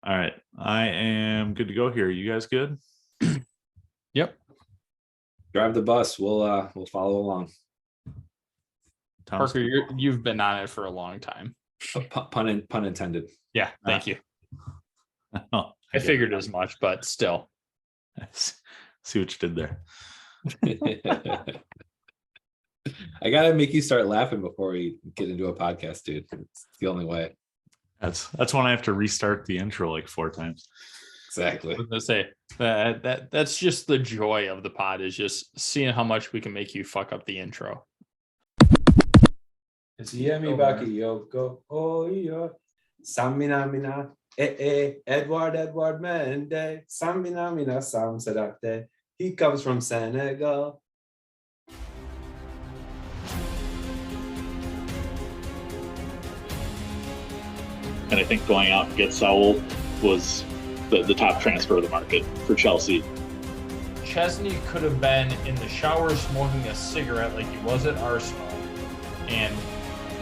All right. I am good to go here. You guys good? Yep. Drive the bus. We'll follow along. Parker, you've been on it for a long time. Pun intended. Yeah, thank you. Oh, I figured as much, but still. See what you did there. I gotta make you start laughing before we get into a podcast, dude. It's the only way. That's when I have to restart the intro like 4 times. Exactly. I was gonna say that's just the joy of the pod, is just seeing how much we can make you fuck up the intro. It's Yemi Bakayoko. Oh yeah. Samina mina. Edward Mende. Samina mina Sam Sadate. He comes from Senegal. And I think going out and get Saul was the top transfer of the market for Chelsea. Chesney could have been in the shower smoking a cigarette like he was at Arsenal, and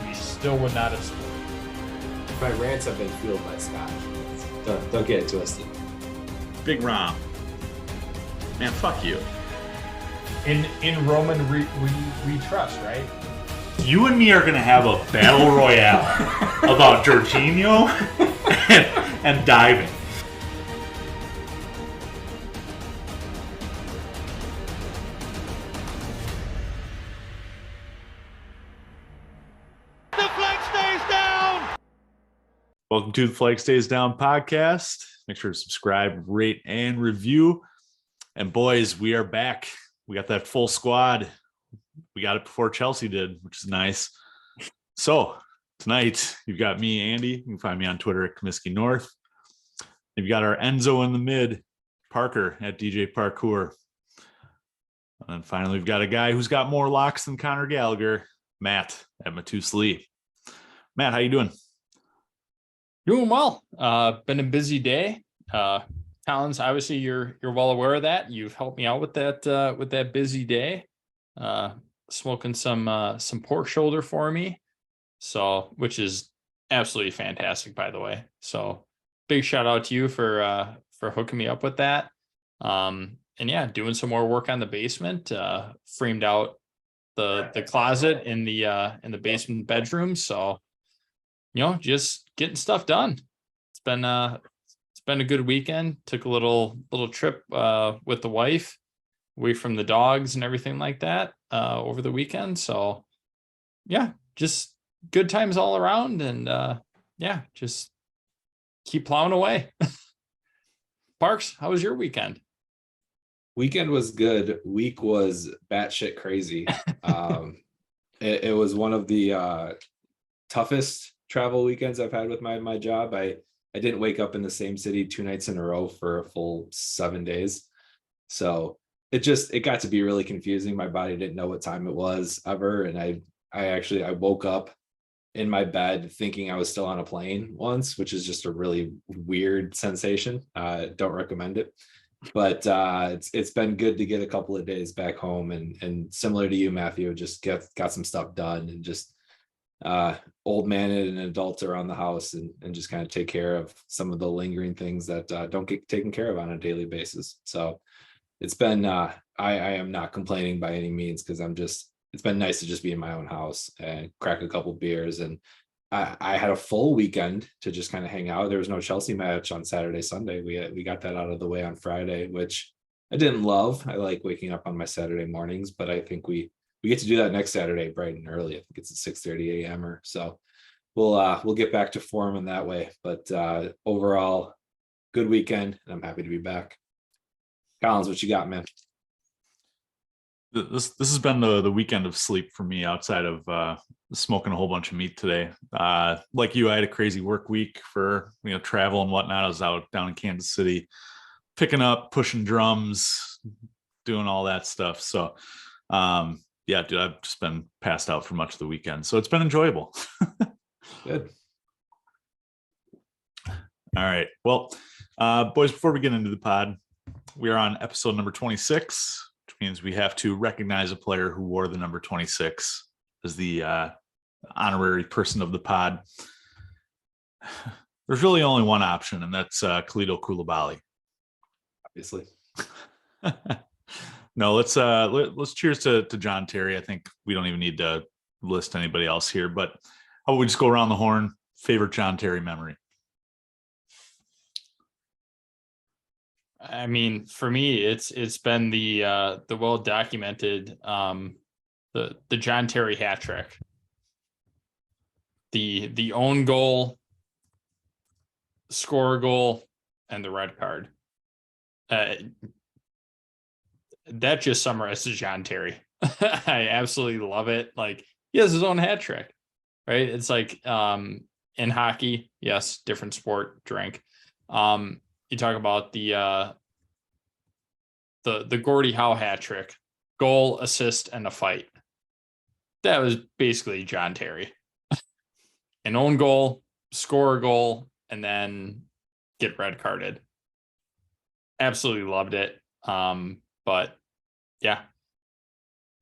we still would not have scored. My rants have been fueled by Scott. Don't get it twisted. Big Rom. Man, fuck you. In Roman we trust, right? You and me are going to have a battle royale about Jorginho and diving. The flag stays down. Welcome to the Flag Stays Down podcast. Make sure to subscribe, rate, and review. And boys, we are back. We got that full squad. We got it before Chelsea did, which is nice. So tonight, you've got me, Andy. You can find me on Twitter at Comiskey North. You've got our Enzo in the mid, Parker at DJ Parkour. And then finally, we've got a guy who's got more locks than Conor Gallagher, Matt at Matus Lee. Matt, how you doing? Doing well. Been a busy day. Collins, obviously you're well aware of that. You've helped me out with that busy day. Smoking some pork shoulder for me, so which is absolutely fantastic, by the way. So big shout out to you for hooking me up with that. And yeah, doing some more work on the basement. Framed out the closet in the basement bedroom. So just getting stuff done. It's been a good weekend. Took a little trip with the wife, away from the dogs and everything like that over the weekend. So yeah, just good times all around, and just keep plowing away. Parks, how was your weekend? Weekend was good. Week was batshit crazy. It was one of the toughest travel weekends I've had with my job. I didn't wake up in the same city 2 nights in a row for a full 7 days. So it got to be really confusing. My body didn't know what time it was ever. And I woke up in my bed thinking I was still on a plane once, which is just a really weird sensation. Don't recommend it. But it's been good to get a couple of days back home, and similar to you, Matthew, just got some stuff done, and just old man and adults around the house, and just kind of take care of some of the lingering things that don't get taken care of on a daily basis. So it's been I am not complaining by any means, because it's been nice to just be in my own house and crack a couple beers. And I had a full weekend to just kind of hang out. There was no Chelsea match on Saturday, Sunday. We got that out of the way on Friday, which I didn't love. I like waking up on my Saturday mornings, but I think we get to do that next Saturday bright and early. I think it's at 6:30 a.m. or so. We'll get back to form in that way. But overall, good weekend, and I'm happy to be back. Collins, what you got, man? This has been the weekend of sleep for me, outside of smoking a whole bunch of meat today. Like you, I had a crazy work week for travel and whatnot. I was out down in Kansas City, picking up, pushing drums, doing all that stuff. So yeah, dude, I've just been passed out for much of the weekend, so it's been enjoyable. Good. All right, well, boys, before we get into the pod, we are on episode number 26, which means we have to recognize a player who wore the number 26 as the honorary person of the pod. There's really only one option, and that's Kalidou Koulibaly. Obviously. No, let's cheers to John Terry. I think we don't even need to list anybody else here, but how about we just go around the horn? Favorite John Terry memory? I mean, for me, it's been the well documented the John Terry hat trick, the own goal, score goal, and the red card. That just summarizes John Terry. I absolutely love it. Like, he has his own hat trick, right? It's like in hockey, yes, different sport, drink. You talk about the Gordie Howe hat trick, goal, assist, and a fight. That was basically John Terry. An own goal, score a goal, and then get red carded. Absolutely loved it. But yeah,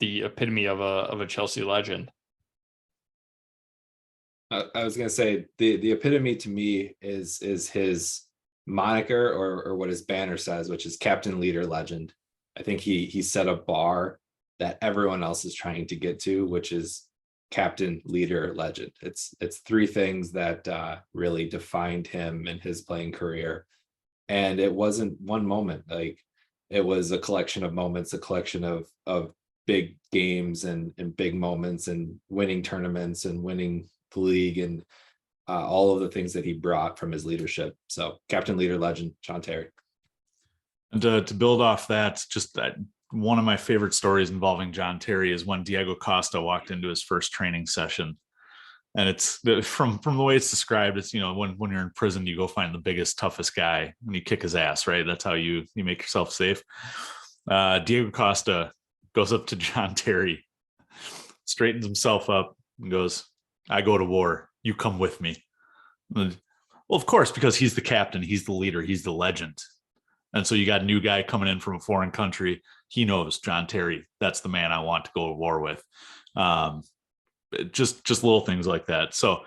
the epitome of a Chelsea legend. I was gonna say the epitome to me is his moniker or what his banner says, which is captain, leader, legend. I think he set a bar that everyone else is trying to get to, which is captain, leader, legend. It's three things that really defined him in his playing career. And it wasn't one moment. Like, it was a collection of moments, a collection of big games and big moments and winning tournaments and winning the league and all of the things that he brought from his leadership. So captain, leader, legend, John Terry. And to build off that, just that one of my favorite stories involving John Terry is when Diego Costa walked into his first training session. And it's from the way it's described, it's, when you're in prison, you go find the biggest, toughest guy and you kick his ass, right? That's how you make yourself safe. Diego Costa goes up to John Terry, straightens himself up and goes, "I go to war. You come with me." Well, of course, because he's the captain, he's the leader, he's the legend. And so you got a new guy coming in from a foreign country. He knows John Terry. That's the man I want to go to war with. Just little things like that. So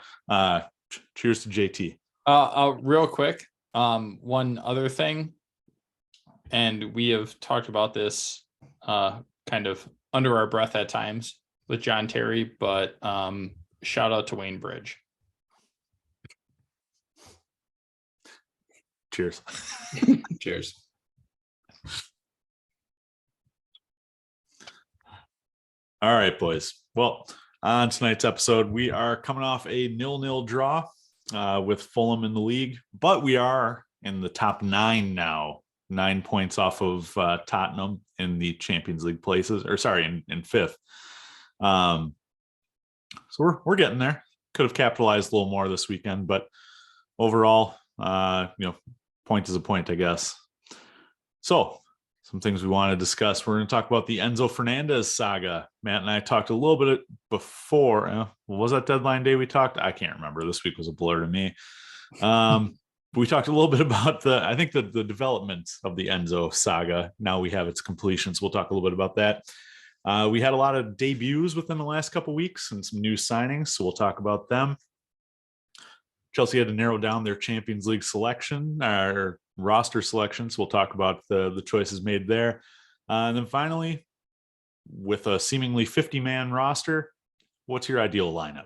cheers to JT. Real quick, one other thing, and we have talked about this kind of under our breath at times with John Terry, but shout out to Wayne Bridge. Cheers. Cheers. All right, boys. Well, on tonight's episode, we are coming off a 0-0 draw with Fulham in the league, but we are in the top 9 now, 9 points off of Tottenham in the Champions League places, or sorry, in 5th. So we're getting there. Could have capitalized a little more this weekend, but overall, point is a point, I guess. So some things we want to discuss. We're going to talk about the Enzo Fernandez saga. Matt and I talked a little bit before. What was that deadline day we talked? I can't remember. This week was a blur to me. We talked a little bit about the development of the Enzo saga. Now we have its completion, so we'll talk a little bit about that. We had a lot of debuts within the last couple of weeks and some new signings, so we'll talk about them. Chelsea had to narrow down their Champions League selection or roster selection, so we'll talk about the choices made there. And then finally, with a seemingly 50-man roster, what's your ideal lineup?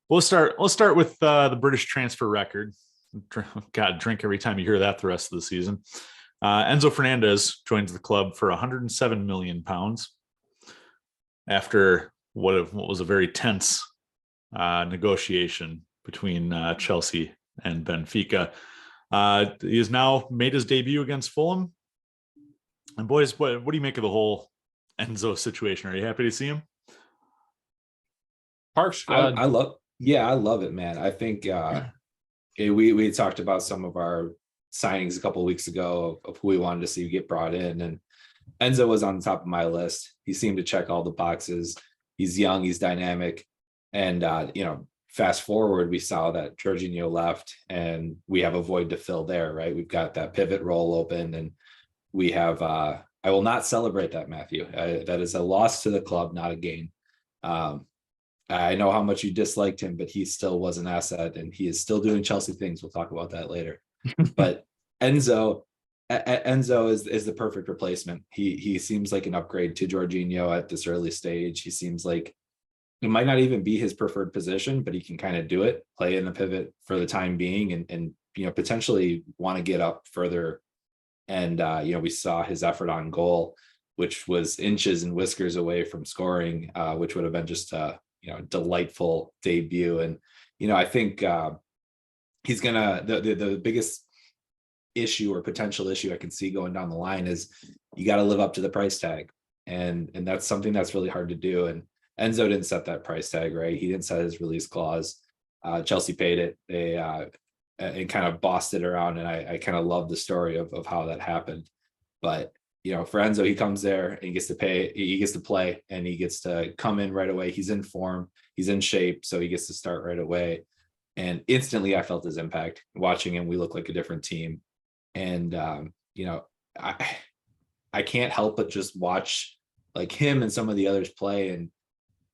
Let's start with the British transfer record. God, drink every time you hear that the rest of the season. Enzo Fernandez joins the club for £107 million after what was a very tense negotiation between Chelsea and Benfica. He has now made his debut against Fulham. And boys, what do you make of the whole Enzo situation? Are you happy to see him? Parks. I love it, man. I think we talked about some of our signings a couple of weeks ago of who we wanted to see get brought in, and Enzo was on the top of my list. He seemed to check all the boxes. He's young, he's dynamic, and fast forward, we saw that Jorginho left and we have a void to fill there, right? We've got that pivot role open, and we have I will not celebrate that, Matthew. That is a loss to the club, not a gain. I know how much you disliked him, but he still was an asset, and he is still doing Chelsea things. We'll talk about that later. But Enzo is the perfect replacement. He seems like an upgrade to Jorginho at this early stage. He seems like it might not even be his preferred position, but he can kind of do it, play in the pivot for the time being, and potentially want to get up further. And we saw his effort on goal, which was inches and whiskers away from scoring, which would have been just a delightful debut. And I think he's gonna the biggest issue or potential issue I can see going down the line is you got to live up to the price tag, and that's something that's really hard to do. And Enzo didn't set that price tag, right? He didn't set his release clause. Chelsea paid it. They and kind of bossed it around, and I kind of love the story of how that happened. But for Enzo, he comes there and he gets to play, and he gets to come in right away. He's in form, he's in shape, so he gets to start right away. And instantly I felt his impact. Watching him, we look like a different team. And I can't help but just watch like him and some of the others play, and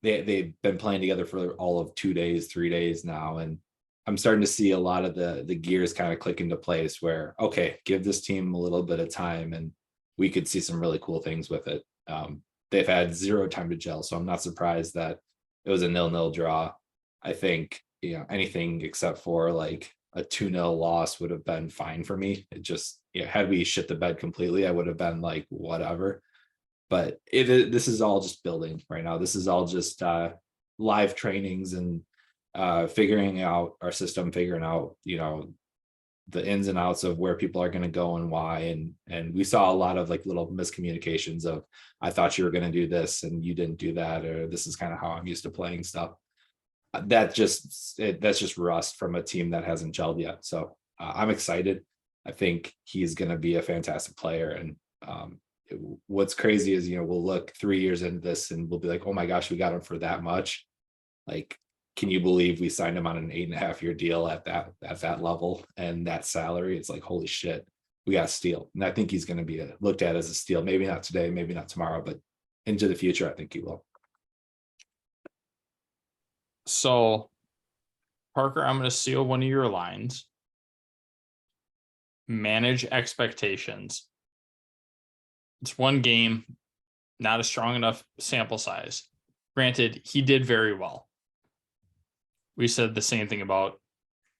they've been playing together for all of 2 days, 3 days now. And I'm starting to see a lot of the gears kind of click into place where, okay, give this team a little bit of time and we could see some really cool things with it. They've had zero time to gel, so I'm not surprised that it was a 0-0 draw. I think, anything except for like a 2-0 loss would have been fine for me. It just, had we shit the bed completely, I would have been like, whatever. But this is all just building right now. This is all just live trainings and figuring out our system, figuring out, the ins and outs of where people are going to go and why. And we saw a lot of like little miscommunications of, I thought you were going to do this and you didn't do that, or this is kind of how I'm used to playing stuff. That's just rust from a team that hasn't gelled yet. So I'm excited. I think he's going to be a fantastic player. And what's crazy is, we'll look 3 years into this and we'll be like, oh my gosh, we got him for that much. Like, can you believe we signed him on an 8.5-year deal at that level and that salary? It's like, holy shit, we got a steal. And I think he's going to be looked at as a steal. Maybe not today, maybe not tomorrow, but into the future, I think he will. So, Parker, I'm going to steal one of your lines. Manage expectations. It's one game, not a strong enough sample size. Granted, he did very well. We said the same thing about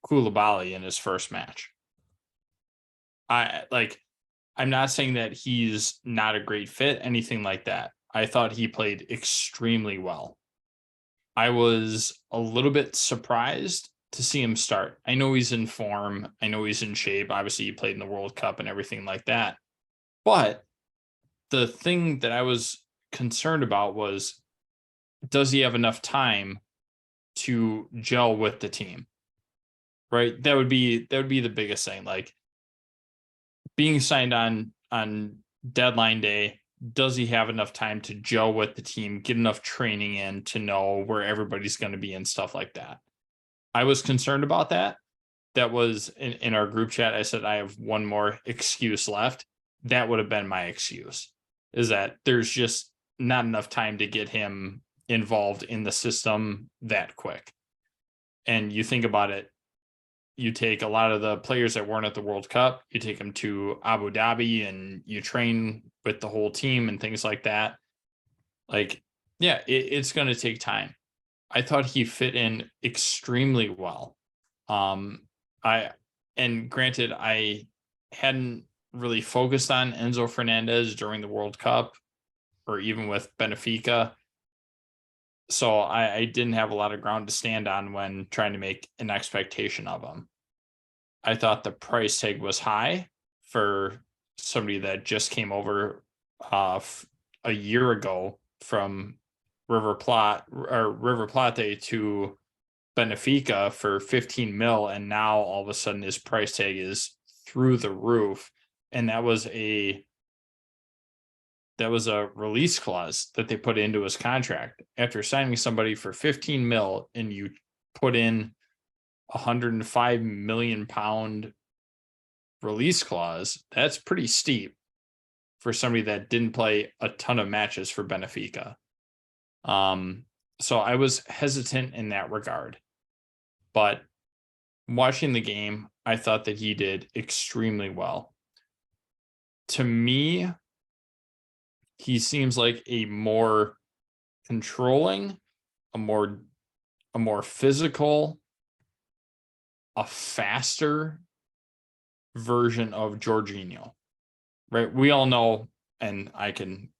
Koulibaly in his first match. I'm not saying that he's not a great fit, anything like that. I thought he played extremely well. I was a little bit surprised to see him start. I know he's in form. I know he's in shape. Obviously, he played in the World Cup and everything like that. But the thing that I was concerned about was, does he have enough time to gel with the team? Right? That would be the biggest thing. Like, being signed on deadline day, does he have enough time to gel with the team, get enough training in to know where everybody's going to be and stuff like that? I was concerned about that. That was in our group chat. I said, I have one more excuse left. That would have been my excuse, is that there's just not enough time to get him involved in the system that quick. And you think about it, you take a lot of the players that weren't at the World Cup, you take them to Abu Dhabi and you train with the whole team and things like that. Like, yeah, it's going to take time. I thought he fit in extremely well. Granted, I hadn't really focused on Enzo Fernandez during the World Cup or even with Benfica. So I didn't have a lot of ground to stand on when trying to make an expectation of him. I thought the price tag was high for somebody that just came over a year ago from River Plate to Benfica for 15 mil, and now all of a sudden his price tag is through the roof. And that was a release clause that they put into his contract. After signing somebody for 15 mil and you put in £105 million release clause, that's pretty steep for somebody that didn't play a ton of matches for Benfica. So I was hesitant in that regard. But watching the game, I thought that he did extremely well. To me, he seems like a more controlling, a more physical, a faster version of Jorginho, right? We all know, and I can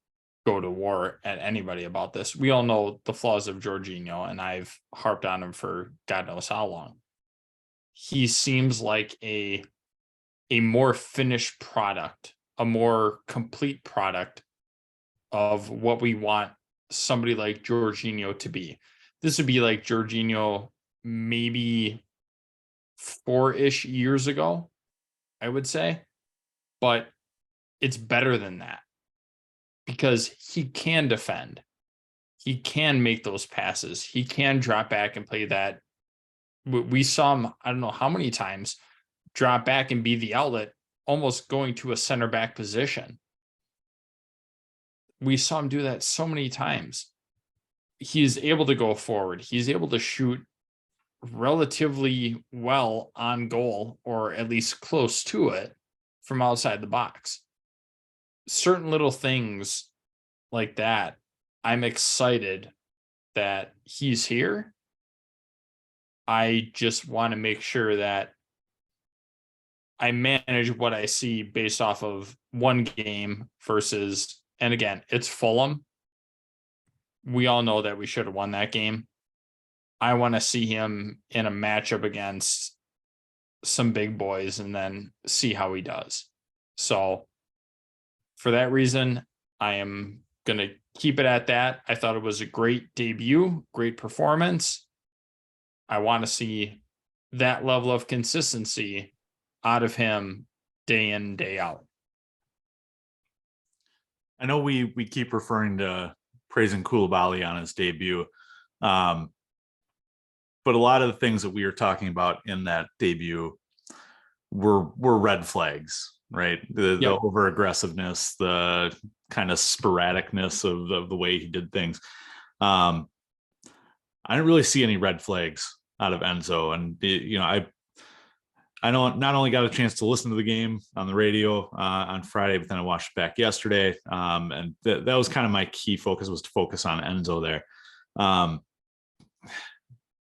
go to war at anybody about this. We all know the flaws of Jorginho, and I've harped on him for God knows how long. He seems like a more finished product, a more complete product of what we want somebody like Jorginho to be. This would be like Jorginho maybe 4-ish years ago, I would say. But it's better than that because he can defend. He can make those passes. He can drop back and play that. We saw him, I don't know how many times, drop back and be the outlet, almost going to a center back position. We saw him do that so many times. He's able to go forward. He's able to shoot relatively well on goal, or at least close to it, from outside the box. Certain little things like that, I'm excited that he's here. I just want to make sure that I manage what I see based off of one game versus, and again, it's Fulham. We all know that we should have won that game. I want to see him in a matchup against some big boys and then see how he does. So for that reason, I am going to keep it at that. I thought it was a great debut, great performance. I want to see that level of consistency out of him day in, day out. I know we keep referring to praising Koulibaly on his debut. But a lot of the things that we were talking about in that debut were red flags, right? The over aggressiveness, the kind of sporadicness of the way he did things. I didn't really see any red flags out of Enzo. And, I know not only got a chance to listen to the game on the radio on Friday, but then I watched it back yesterday. And that was kind of my key focus, was to focus on Enzo there.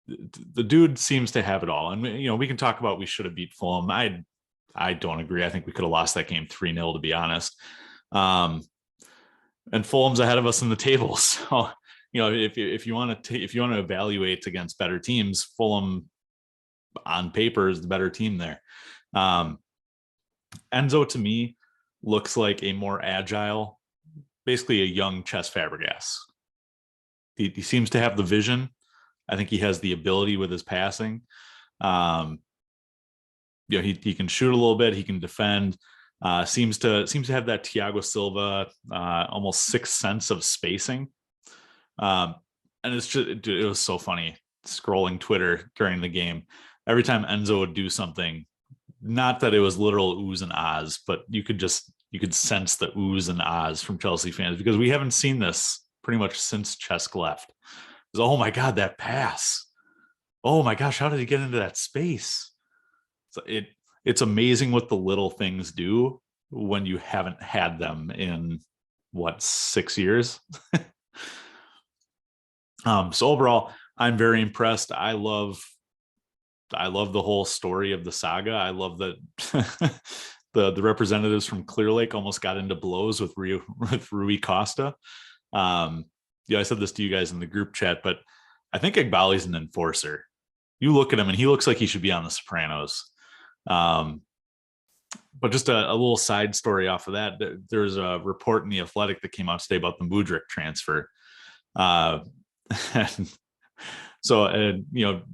The dude seems to have it all. And, we can talk about we should have beat Fulham. I don't agree. I think we could have lost that game 3-0, to be honest. And Fulham's ahead of us in the table. So, if you want to evaluate against better teams, Fulham on paper is the better team there. Enzo, to me, looks like a more agile, basically a young Cesc Fabregas. He seems to have the vision. I think he has the ability with his passing. He can shoot a little bit. He can defend. Seems to have that Thiago Silva almost sixth sense of spacing. And it's just, it was so funny scrolling Twitter during the game. Every time Enzo would do something, not that it was literal oohs and ahs, but you could sense the oohs and ahs from Chelsea fans, because we haven't seen this pretty much since Cesc left. It was, oh my God, that pass. Oh my gosh, how did he get into that space? So it's amazing what the little things do when you haven't had them in 6 years. So overall, I'm very impressed. I love the whole story of the saga. I love that the representatives from Clear Lake almost got into blows with Rui Costa. I said this to you guys in the group chat, but I think Egbali's an enforcer. You look at him and he looks like he should be on The Sopranos. But just a little side story off of that. There's a report in The Athletic that came out today about the Mudryk transfer. So,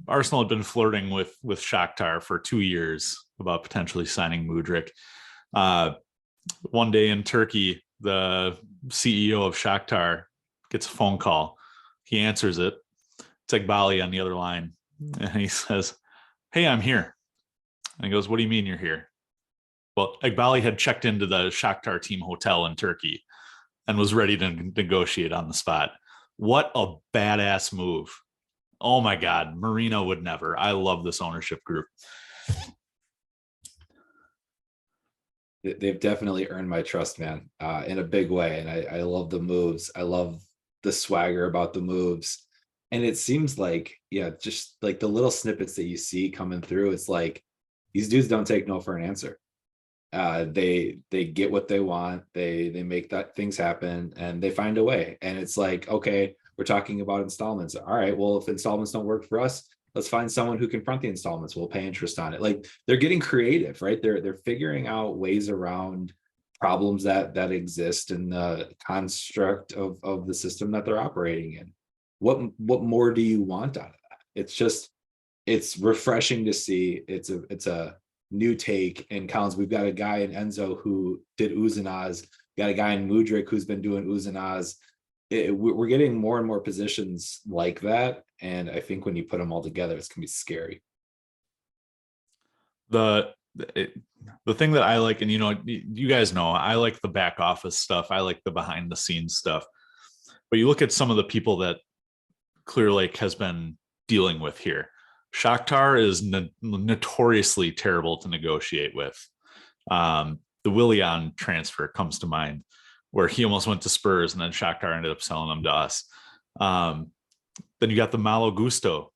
Arsenal had been flirting with Shakhtar for 2 years about potentially signing Mudryk. One day in Turkey, the CEO of Shakhtar gets a phone call. He answers it. It's Egbali on the other line. And he says, "Hey, I'm here." And he goes, "What do you mean you're here?" Well, Egbali had checked into the Shakhtar team hotel in Turkey and was ready to negotiate on the spot. What a badass move. Oh my God. Marino would never. I love this ownership group. They've definitely earned my trust, man, in a big way. And I love the moves. I love the swagger about the moves. And it seems like, yeah, just like the little snippets that you see coming through, it's like these dudes don't take no for an answer. They get what they want. They make that things happen, and they find a way. And it's like, okay, we're talking about installments. All right, well, if installments don't work for us, let's find someone who can front the installments. We'll pay interest on it. Like, they're getting creative, right? They're figuring out ways around problems that exist in the construct of the system that they're operating in. What more do you want out of that? It's refreshing to see. It's a new take. And Collins, we've got a guy in Enzo who did Uzanaz, got a guy in Mudryk who's been doing Uzanaz. We're getting more and more positions like that, and I think when you put them all together, it's gonna be scary. The thing that I like, and you guys know, I like the back office stuff. I like the behind the scenes stuff. But you look at some of the people that Clear Lake has been dealing with here. Shakhtar is notoriously terrible to negotiate with. The Willian transfer comes to mind, where he almost went to Spurs and then Shakhtar ended up selling him to us. Then you got the Malo Gusto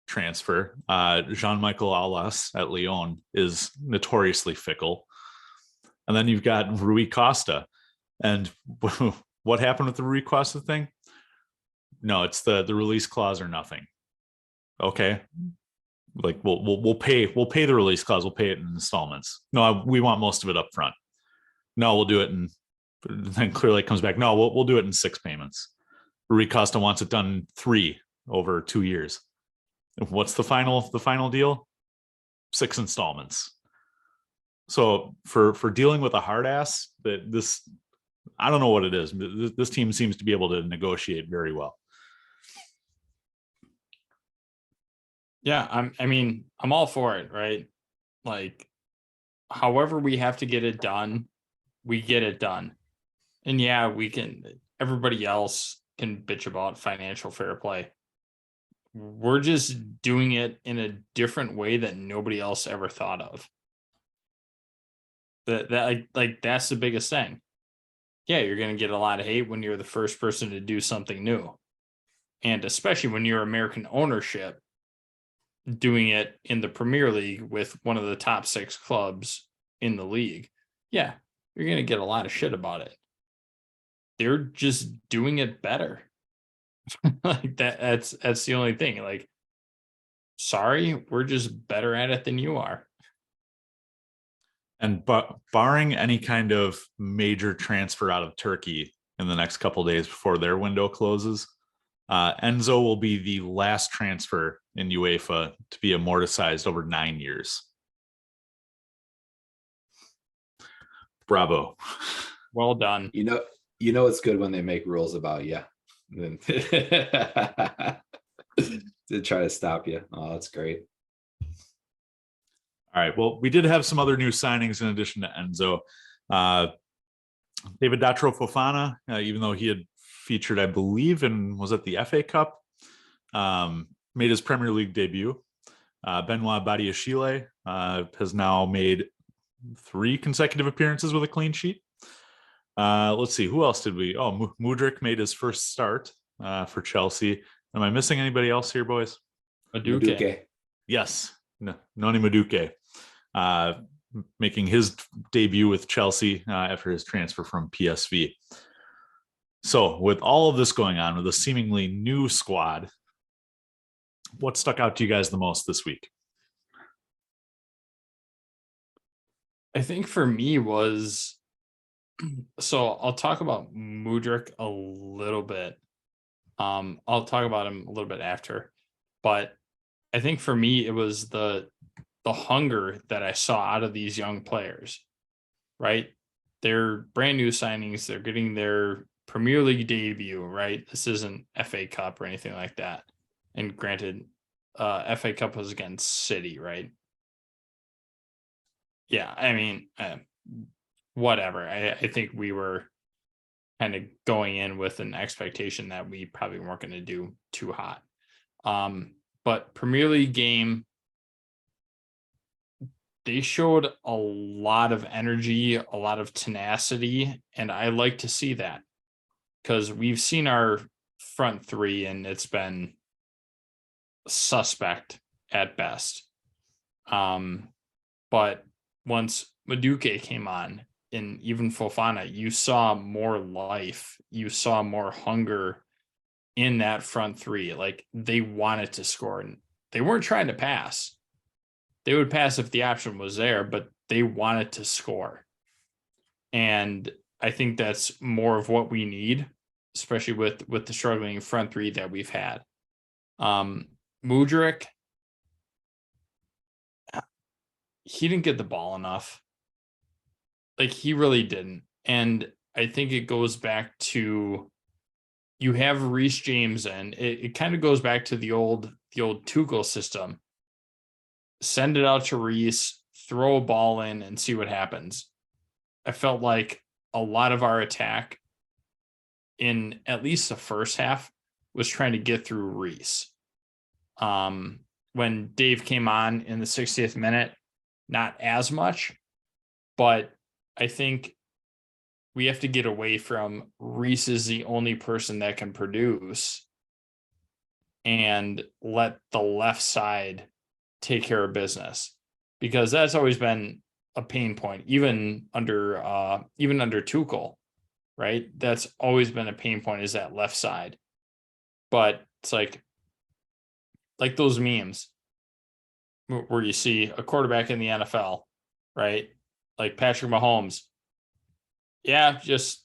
transfer. Jean-Michel Aulas at Lyon is notoriously fickle. And then you've got Rui Costa. And what happened with the Rui Costa thing? No, it's the release clause or nothing. Okay. Like we'll pay the release clause. We'll pay it in installments. No, we want most of it up front. No, we'll do it in. Then Clear Lake comes back. No, we'll do it in 6 payments. Rui Costa wants it done 3 over 2 years. What's the final deal? 6 installments. So for dealing with a hard ass, this, I don't know what it is. This team seems to be able to negotiate very well. Yeah, I'm all for it, right? Like, however we have to get it done, we get it done. And yeah, everybody else can bitch about financial fair play. We're just doing it in a different way that nobody else ever thought of. That's the biggest thing. Yeah, you're going to get a lot of hate when you're the first person to do something new. And especially when you're American ownership, doing it in the Premier League with one of the top 6 clubs in the league. Yeah, you're going to get a lot of shit about it. They're just doing it better. Like that's the only thing. Like, sorry, we're just better at it than you are. And barring any kind of major transfer out of Turkey in the next couple of days before their window closes, Enzo will be the last transfer in UEFA to be amortized over 9 years. Bravo. Well done. You know it's good when they make rules about you. To try to stop you. Oh, that's great. All right. Well, we did have some other new signings in addition to Enzo. David Datro Fofana, even though he had featured, I believe, was it the FA Cup, made his Premier League debut. Benoit Badiashile has now made 3 consecutive appearances with a clean sheet. Let's see, who else did we? Oh, Mudryk made his first start for Chelsea. Am I missing anybody else here, boys? Madueke. Yes, Noni Madueke, making his debut with Chelsea after his transfer from PSV. So with all of this going on, with a seemingly new squad, what stuck out to you guys the most this week? I think for me was, so I'll talk about Mudryk a little bit. I'll talk about him a little bit after, but I think for me it was the hunger that I saw out of these young players, right? They're brand new signings. They're getting their Premier League debut, right? This isn't FA Cup or anything like that. And granted, FA Cup was against City, right? Yeah, I mean, whatever. I think we were kind of going in with an expectation that we probably weren't going to do too hot. But Premier League game, they showed a lot of energy, a lot of tenacity, and I like to see that because we've seen our front three and it's been suspect at best. But once Madueke came on and even Fofana, you saw more life, you saw more hunger in that front three. Like they wanted to score and they weren't trying to pass. They would pass if the option was there, but they wanted to score. And I think that's more of what we need, especially with the struggling front three that we've had. Mudryk, he didn't get the ball enough. Like he really didn't. And I think it goes back to, you have Reece James and it kind of goes back to the old Tuchel system. Send it out to Reece, throw a ball in and see what happens. I felt like a lot of our attack in at least the first half was trying to get through Reece. When Dave came on in the 60th minute, not as much, but I think we have to get away from Reece is the only person that can produce and let the left side take care of business, because that's always been a pain point, even under Tuchel, right? That's always been a pain point, is that left side. But it's like those memes where you see a quarterback in the NFL, right? Like Patrick Mahomes. Yeah, just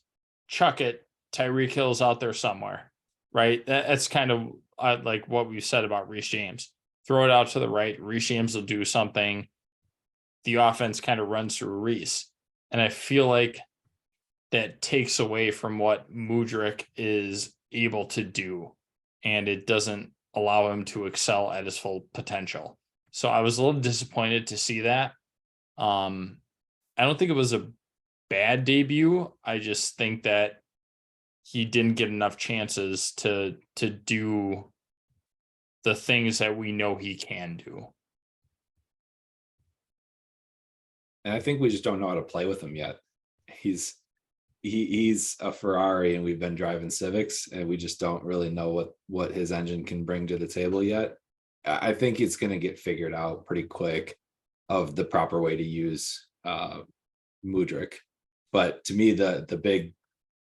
chuck it. Tyreek Hill's out there somewhere, right? That's kind of like what we've said about Reece James. Throw it out to the right. Reece James will do something. The offense kind of runs through Reece. And I feel like that takes away from what Mudryk is able to do. And it doesn't allow him to excel at his full potential. So I was a little disappointed to see that. I don't think it was a bad debut. I just think that he didn't get enough chances to do the things that we know he can do. And I think we just don't know how to play with him yet. He's a Ferrari and we've been driving Civics and we just don't really know what his engine can bring to the table yet. I think it's going to get figured out pretty quick of the proper way to use Mudryk. But to me, the big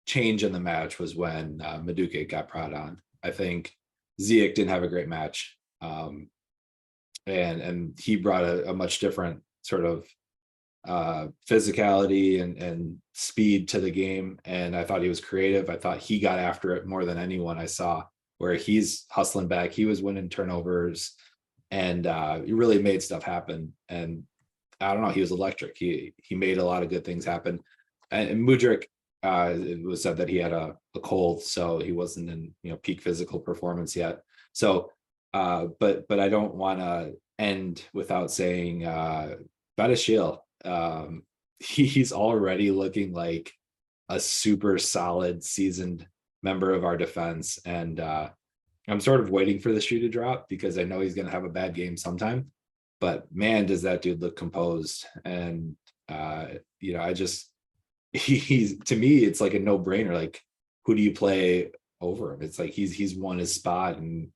change in the match was when Madueke got brought on. I think Ziyech didn't have a great match. And he brought a much different sort of physicality and speed to the game. And I thought he was creative. I thought he got after it more than anyone I saw, where he's hustling back. He was winning turnovers and he really made stuff happen. And I don't know, he was electric. He made a lot of good things happen. And Mudryk, it was said that he had a cold, so he wasn't in peak physical performance yet. So, but I don't want to end without saying Badiashile. He's already looking like a super solid, seasoned member of our defense, and I'm sort of waiting for the shoe to drop because I know he's going to have a bad game sometime. But man, does that dude look composed? And he's to me, it's like a no-brainer. Like, who do you play over him? It's like he's won his spot, and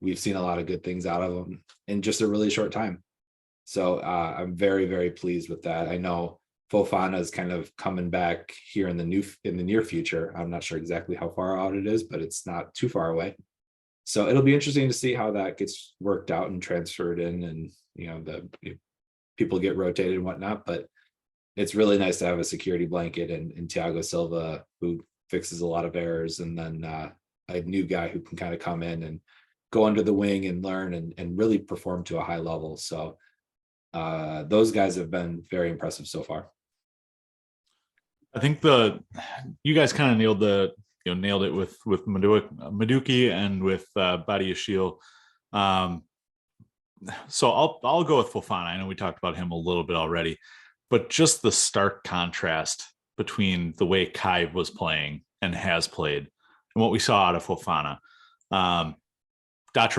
we've seen a lot of good things out of him in just a really short time. So I'm very, very pleased with that. I know Fofana is kind of coming back here in the near future. I'm not sure exactly how far out it is, but it's not too far away. So it'll be interesting to see how that gets worked out and transferred in, and the people get rotated and whatnot. But it's really nice to have a security blanket and Thiago Silva, who fixes a lot of errors, and then a new guy who can kind of come in and go under the wing and learn and really perform to a high level. So those guys have been very impressive so far. I think you guys kind of nailed it with Madueke and with Badiashile. So I'll go with Fofana. I know we talked about him a little bit already, but just the stark contrast between the way Kai was playing and has played and what we saw out of Fofana. Datro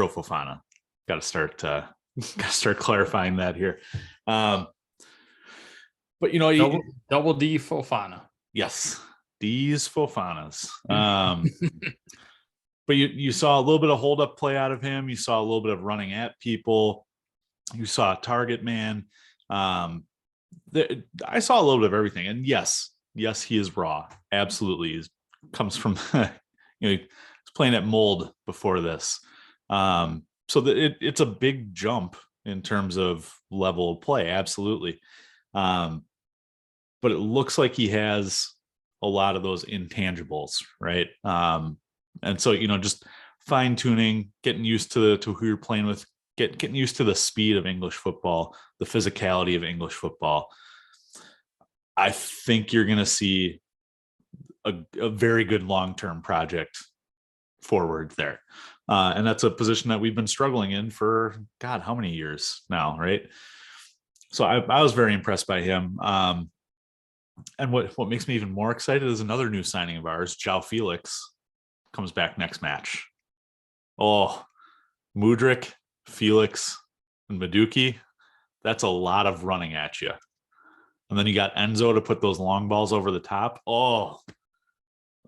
Fofana. Got to start clarifying that here. But double D Fofana. Yes, these Fofanas. But you saw a little bit of hold up play out of him. You saw a little bit of running at people. You saw a target man. I saw a little bit of everything. And yes, he is raw. Absolutely, he comes from he's playing at Mold before this. So that it's a big jump in terms of level of play. Absolutely. But it looks like he has a lot of those intangibles, right? And so, just fine tuning, getting used to who you're playing with, getting used to the speed of English football, the physicality of English football. I think you're going to see a very good long-term project forward there. And that's a position that we've been struggling in for, God, how many years now, right? So I was very impressed by him. And what makes me even more excited is another new signing of ours, João Felix, comes back next match. Oh, Mudryk, Felix, and Madueke, that's a lot of running at you. And then you got Enzo to put those long balls over the top. Oh,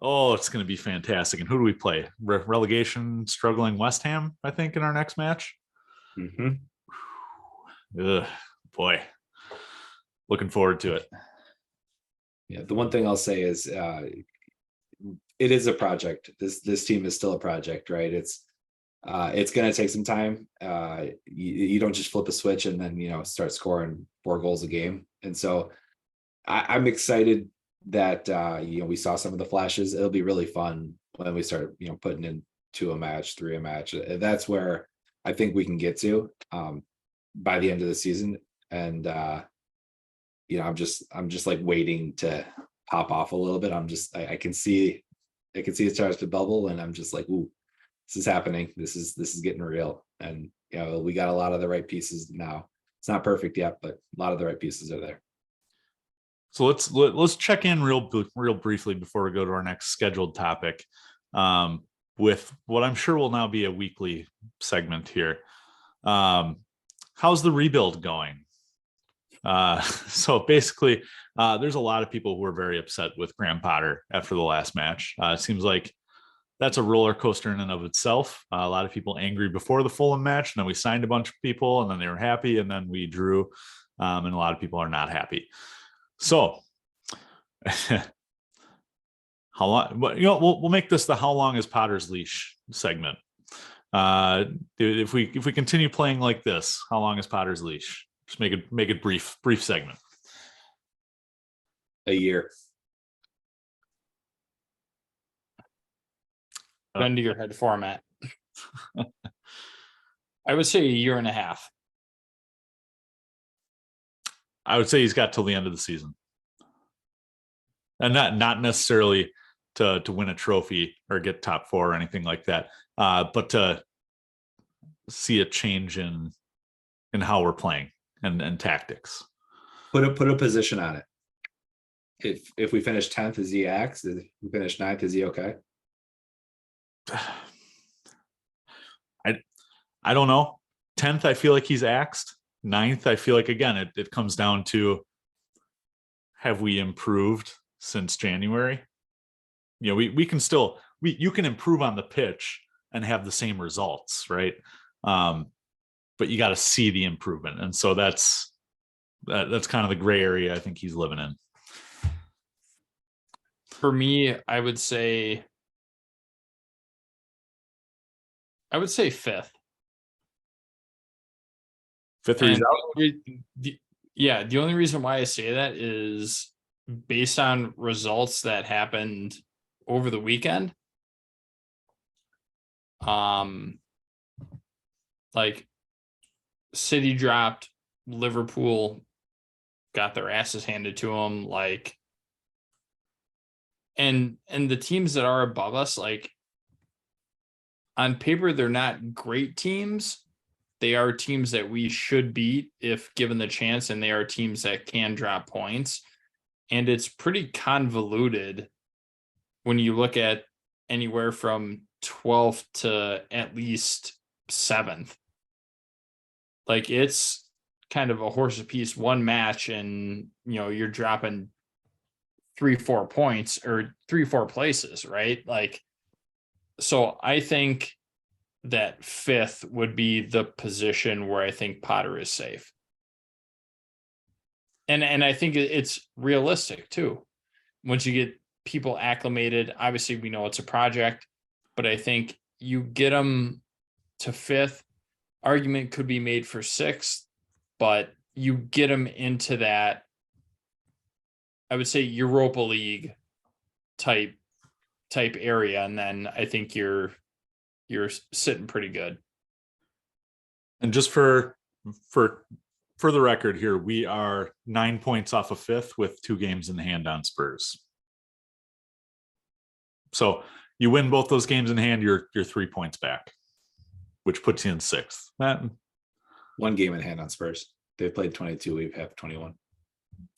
it's going to be fantastic. And who do we play? Relegation struggling West Ham, I think, in our next match. Ugh, boy, looking forward to it. Yeah, the one thing I'll say is it is a project. This team is still a project, right? It's going to take some time. You don't just flip a switch and then start scoring 4 goals a game. And so I'm excited that we saw some of the flashes. It'll be really fun when we start putting in 2 a match, 3 a match. That's where I think we can get to by the end of the season. And I'm just like waiting to pop off a little bit. I can see it starts to bubble, and I'm just like, ooh, this is happening. This is getting real. And we got a lot of the right pieces now. It's not perfect yet, but a lot of the right pieces are there. So let's check in real briefly before we go to our next scheduled topic, with what I'm sure will now be a weekly segment here. How's the rebuild going? So basically, there's a lot of people who are very upset with Graham Potter after the last match. It seems like that's a roller coaster in and of itself. A lot of people angry before the Fulham match, and then we signed a bunch of people, and then they were happy, and then we drew, and a lot of people are not happy. So, how long? But we'll make this the "How long is Potter's leash" segment. If we continue playing like this, how long is Potter's leash? Just make it brief segment. A year. Gun to your head format. I would say 1.5 years. I would say he's got till the end of the season, and not necessarily to win a trophy or get top 4 or anything like that, but to see a change in how we're playing and tactics. Put a position on it. If we finish 10th, is he axed? If we finish 9th, is he okay? I don't know. 10th, I feel like he's axed. 9th, I feel like, again, it comes down to, have we improved since January? We can still, you can improve on the pitch and have the same results, right? But you got to see the improvement. And so that's kind of the gray area I think he's living in. For me, I would say 5th. 5th, he's out. Yeah, the only reason why I say that is based on results that happened over the weekend. Like City dropped, Liverpool got their asses handed to them, like, and the teams that are above us, like, on paper, they're not great teams. They are teams that we should beat if given the chance, and they are teams that can drop points. And it's pretty convoluted when you look at anywhere from 12th to at least 7th, like it's kind of a horse apiece, one match, and you're dropping 3-4 points or 3-4 places, right? Like, so I think that 5th would be the position where I think Potter is safe. And I think it's realistic too. Once you get people acclimated, obviously we know it's a project, but I think you get them to 5th, argument could be made for 6th, but you get them into that, I would say, Europa League type area, and then I think you're sitting pretty good. And just for the record here, we are 9 points off of 5th with 2 games in hand on Spurs. So you win both those games in hand, you're 3 points back, which puts you in 6th. That 1 game in hand on Spurs. They've played 22. We have 21.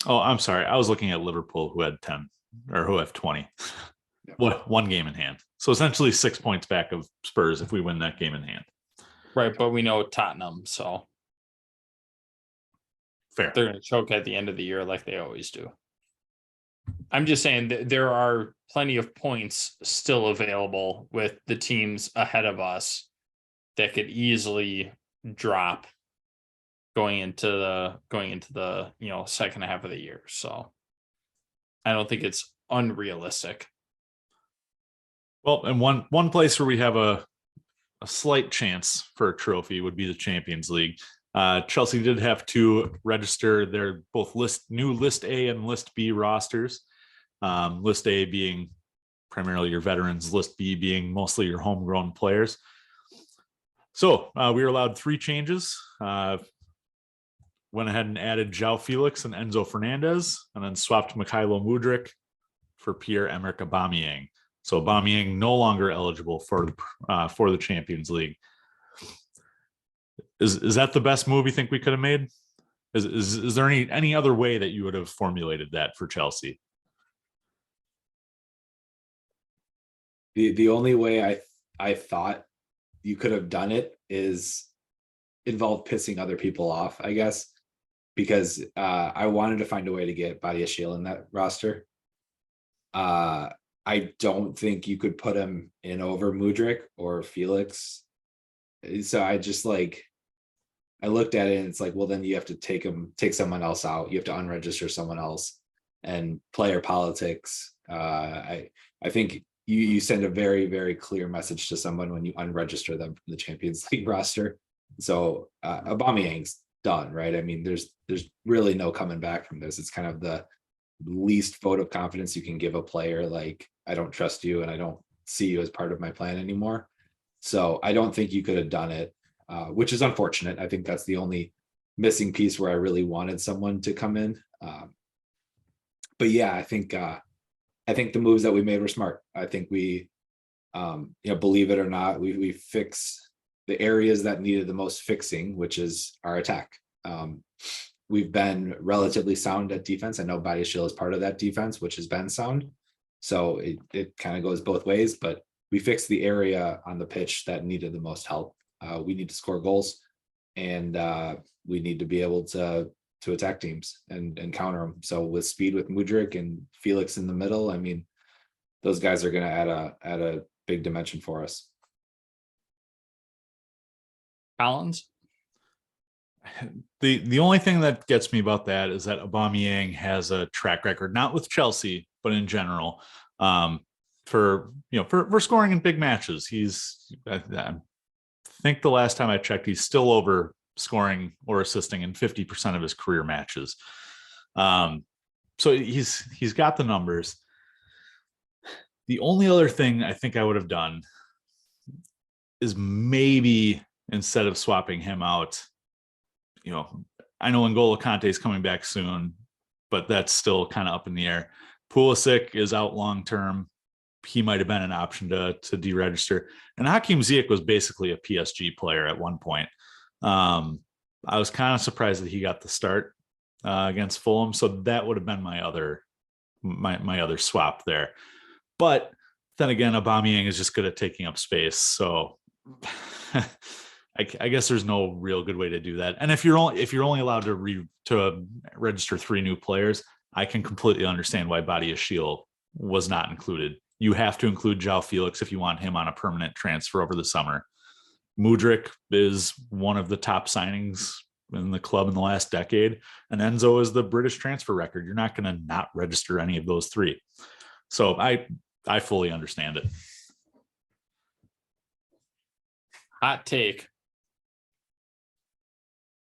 Oh, I'm sorry. I was looking at Liverpool, who had 10 or who have 20. Yeah. What, 1 game in hand. So essentially 6 points back of Spurs if we win that game in hand. Right, but we know Tottenham, so Fair. they're going to choke at the end of the year like they always do. I'm just saying that there are plenty of points still available with the teams ahead of us that could easily drop going into the second half of the year. So I don't think it's unrealistic. Well, and one place where we have a slight chance for a trophy would be the Champions League. Chelsea did have to register their both new List A and List B rosters. List A being primarily your veterans, List B being mostly your homegrown players. So we were allowed 3 changes. Went ahead and added João Felix and Enzo Fernandez, and then swapped Mykhaylo Mudryk for Pierre-Emerick Aubameyang. So Aubameyang no longer eligible for the Champions League. Is that the best move you think we could have made? Is there any other way that you would have formulated that for Chelsea? The only way I thought you could have done it is involve pissing other people off, I guess, because I wanted to find a way to get Badiashile in that roster. I don't think you could put him in over Mudryk or Felix. So I just I looked at it and it's like, well, then you have to take someone else out. You have to unregister someone else, and player politics. I think you send a very, very clear message to someone when you unregister them from the Champions League roster. So Aubameyang's done, right? I mean, there's really no coming back from this. It's kind of the least vote of confidence you can give a player. Like, I don't trust you and I don't see you as part of my plan anymore. So I don't think you could have done it, which is unfortunate. I think that's the only missing piece where I really wanted someone to come in. But yeah, I think the moves that we made were smart. I think we, believe it or not, we fix the areas that needed the most fixing, which is our attack. We've been relatively sound at defense. I know Badiashile is part of that defense, which has been sound. So it kind of goes both ways, but we fixed the area on the pitch that needed the most help. We need to score goals, and we need to be able to attack teams and counter them. So with speed, with Mudryk and Felix in the middle, I mean, those guys are going to add a big dimension for us. Collins? The only thing that gets me about that is that Aubameyang has a track record, not with Chelsea, but in general, for scoring in big matches. I think the last time I checked, he's still over scoring or assisting in 50% of his career matches. So he's got the numbers. The only other thing I think I would have done is maybe, instead of swapping him out, I know N'Golo Kante is coming back soon, but that's still kind of up in the air. Pulisic is out long term. He might have been an option to deregister. And Hakim Ziyech was basically a PSG player at one point. I was kind of surprised that he got the start against Fulham. So that would have been my other swap there. But then again, Aubameyang is just good at taking up space. So I guess there's no real good way to do that. And if you're only allowed to register 3 new players, I can completely understand why Badiashile was not included. You have to include João Felix if you want him on a permanent transfer over the summer. Mudryk is one of the top signings in the club in the last decade, and Enzo is the British transfer record. You're not going to not register any of those 3. So I fully understand it. Hot take.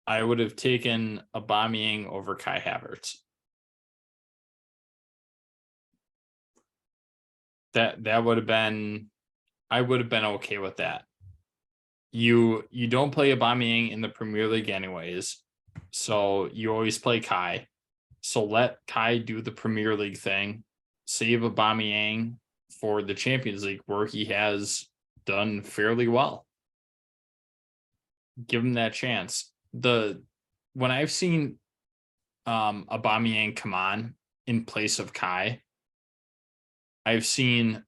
I would have taken Aubameyang over Kai Havertz. That would have been, I would have been okay with that. You don't play Aubameyang in the Premier League anyways, so you always play Kai. So let Kai do the Premier League thing. Save Aubameyang for the Champions League, where he has done fairly well. Give him that chance. When I've seen Aubameyang come on in place of Kai, I've seen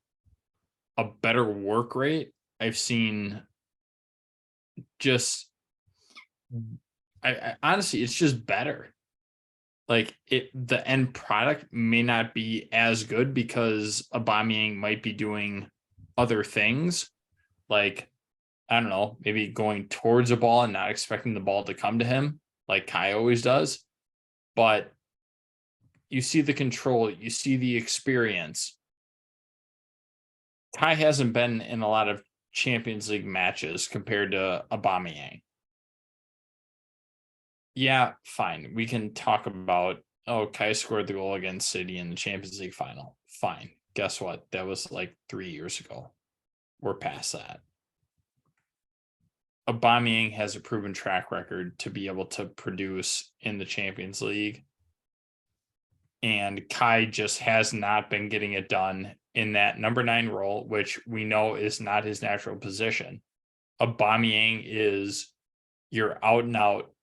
a better work rate. I've seen just, I honestly, it's just better. Like the end product may not be as good because Aubameyang might be doing other things, like, I don't know, maybe going towards a ball and not expecting the ball to come to him like Kai always does. But you see the control, you see the experience. Kai hasn't been in a lot of Champions League matches compared to Aubameyang. Yeah, fine. We can talk about, Kai scored the goal against City in the Champions League final. Fine. Guess what? That was like 3 years ago. We're past that. Aubameyang has a proven track record to be able to produce in the Champions League. And Kai just has not been getting it done in that number 9 role, which we know is not his natural position. Aubameyang is your out and out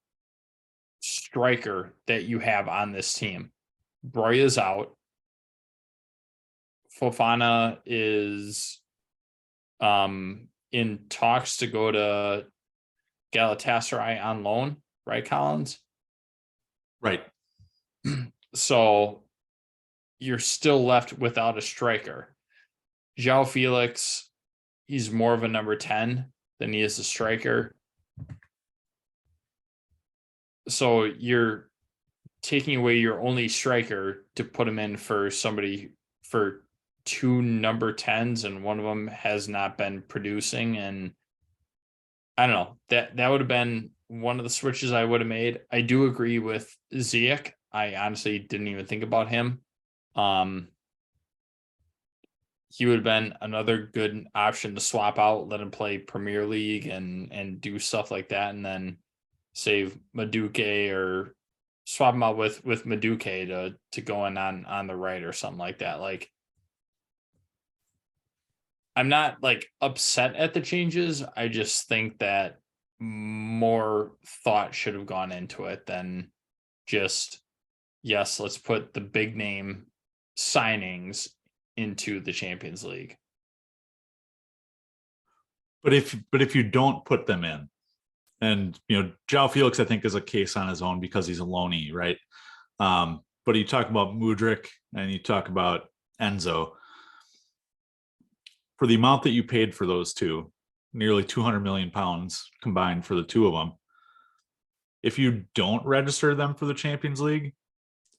striker that you have on this team. Broy is out. Fofana is in talks to go to Galatasaray on loan, right, Collins? Right. So you're still left without a striker. João Felix, he's more of a number 10 than he is a striker. So you're taking away your only striker to put him in for somebody for 2 number 10s, and one of them has not been producing. And I don't know, that would have been one of the switches I would have made. I do agree with Ziyech. I honestly didn't even think about him. He would have been another good option to swap out, let him play Premier League and do stuff like that, and then save Madueke or swap him out with Madueke to go in on the right or something like that. Like, I'm not like upset at the changes. I just think that more thought should have gone into it than just, yes, let's put the big name signings into the Champions League. But if you don't put them in, and João Felix, I think, is a case on his own because he's a loanee, right? But you talk about Mudryk and you talk about Enzo. For the amount that you paid for those two, nearly 200 million pounds combined for the two of them, if you don't register them for the Champions League,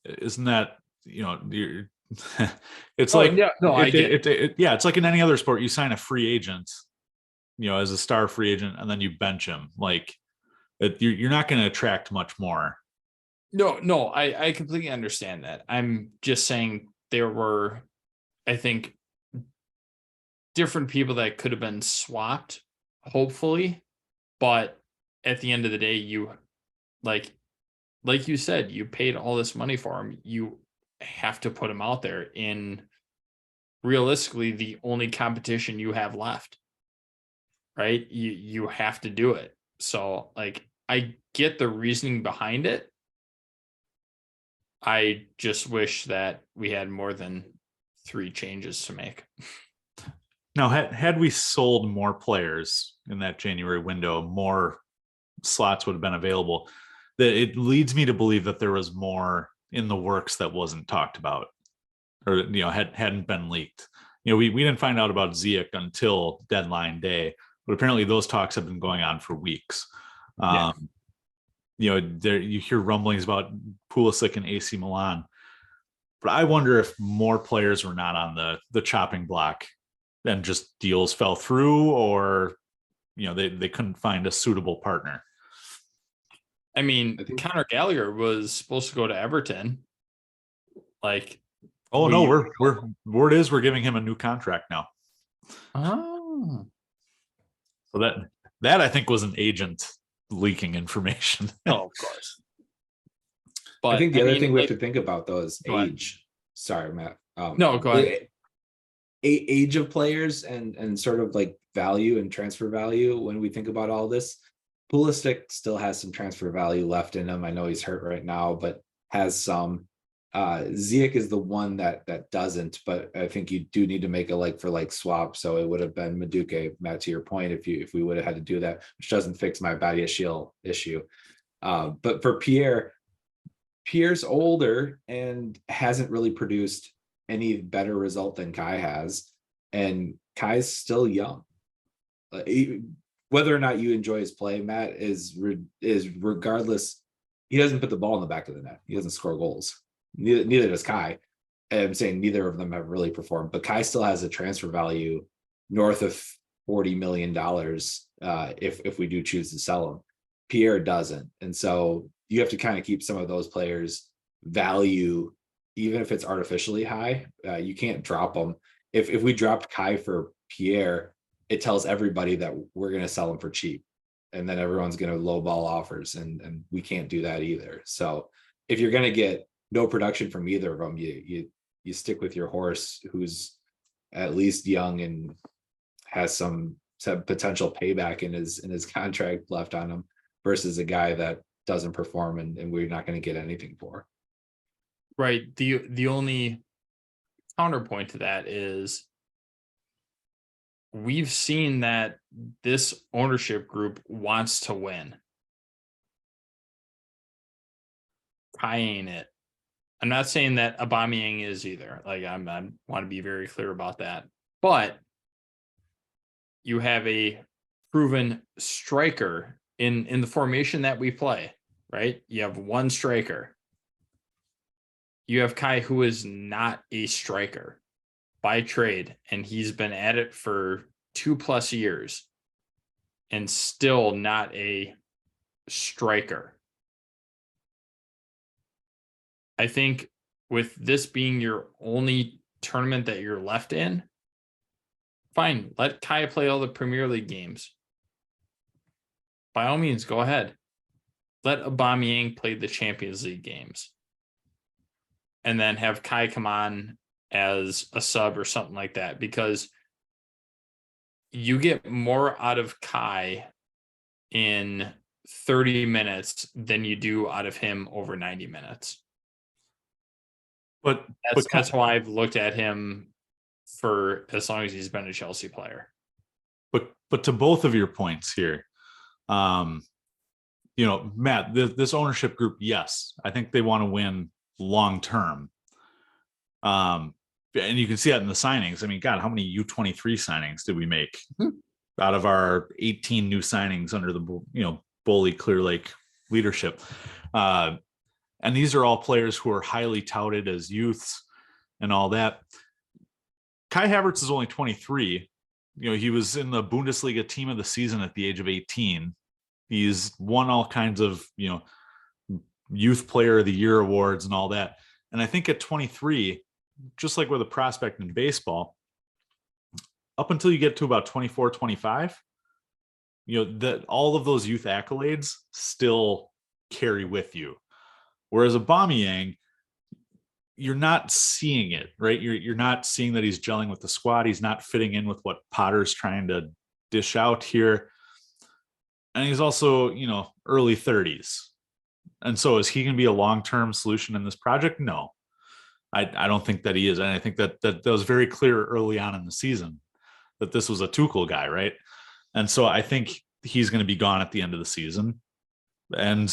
isn't that, you're it's like, I get it. It's like in any other sport. You sign a free agent, as a star free agent, and then you bench him. Like, you're not going to attract much more. No, I completely understand that. I'm just saying there were, I think, different people that could have been swapped, hopefully. But at the end of the day, you, like you said, you paid all this money for him. You have to put him out there in realistically the only competition you have left, right? You have to do it. So, like, I get the reasoning behind it. I just wish that we had more than 3 changes to make. Now, had we sold more players in that January window, more slots would have been available. That it leads me to believe that there was more in the works that wasn't talked about, or hadn't been leaked. We didn't find out about Ziyech until deadline day, but apparently those talks have been going on for weeks. There you hear rumblings about Pulisic and AC Milan, but I wonder if more players were not on the chopping block and just deals fell through, or they couldn't find a suitable partner. I mean, Conor Gallagher was supposed to go to Everton. Word is we're giving him a new contract now. Oh, so that I think was an agent leaking information. of course. But I think the other thing we have to think about though is age. Sorry, Matt. No, go ahead. Age of players and sort of like value and transfer value. When we think about all this, Pulisic still has some transfer value left in him. I know he's hurt right now, but has some. Ziyech is the one that doesn't, but I think you do need to make a like for like swap. So it would have been Madueke, Matt, to your point, if we would have had to do that, which doesn't fix my Badiashile issue. But for Pierre's older and hasn't really produced any better result than Kai has, and Kai's still young. Whether or not you enjoy his play, Matt, is regardless. He doesn't put the ball in the back of the net. He doesn't score goals. Neither does Kai. I'm saying neither of them have really performed, but Kai still has a transfer value north of $40 million if we do choose to sell him. Pierre doesn't, and so you have to kind of keep some of those players' value, even if it's artificially high. You can't drop them. If we dropped Kai for Pierre, it tells everybody that we're going to sell him for cheap, and then everyone's going to lowball offers, and we can't do that either. So if you're going to get no production from either of them, you stick with your horse, who's at least young and has some potential payback in his contract left on him, versus a guy that doesn't perform and we're not going to get anything for. Right. The only counterpoint to that is we've seen that this ownership group wants to win. Kai ain't it. I'm not saying that Aubameyang is either. I want to be very clear about that. But you have a proven striker in the formation that we play, right? You have one striker. You have Kai, who is not a striker by trade, and he's been at it for 2+ years and still not a striker. I think with this being your only tournament that you're left in, fine, let Kai play all the Premier League games. By all means, go ahead. Let Aubameyang play the Champions League games. And then have Kai come on as a sub or something like that, because you get more out of Kai in 30 minutes than you do out of him over 90 minutes. But that's how I've looked at him for as long as he's been a Chelsea player. But to both of your points here, Matt, this ownership group, yes, I think they want to win long term. And you can see that in the signings. I mean, God, how many U23 signings did we make out of our 18 new signings under the Bully Clear Lake leadership? And these are all players who are highly touted as youths and all that. Kai Havertz is only 23. He was in the Bundesliga team of the season at the age of 18. He's won all kinds of, youth player of the year awards and all that. And I think at 23, just like with a prospect in baseball, up until you get to about 24, 25, that all of those youth accolades still carry with you. Whereas Aubameyang, you're not seeing it, right? You're not seeing that he's gelling with the squad. He's not fitting in with what Potter's trying to dish out here. And he's also, early 30s. And so is he going to be a long-term solution in this project? No, I don't think that he is. And I think that was very clear early on in the season that this was a Tuchel guy, right? And so I think he's going to be gone at the end of the season. And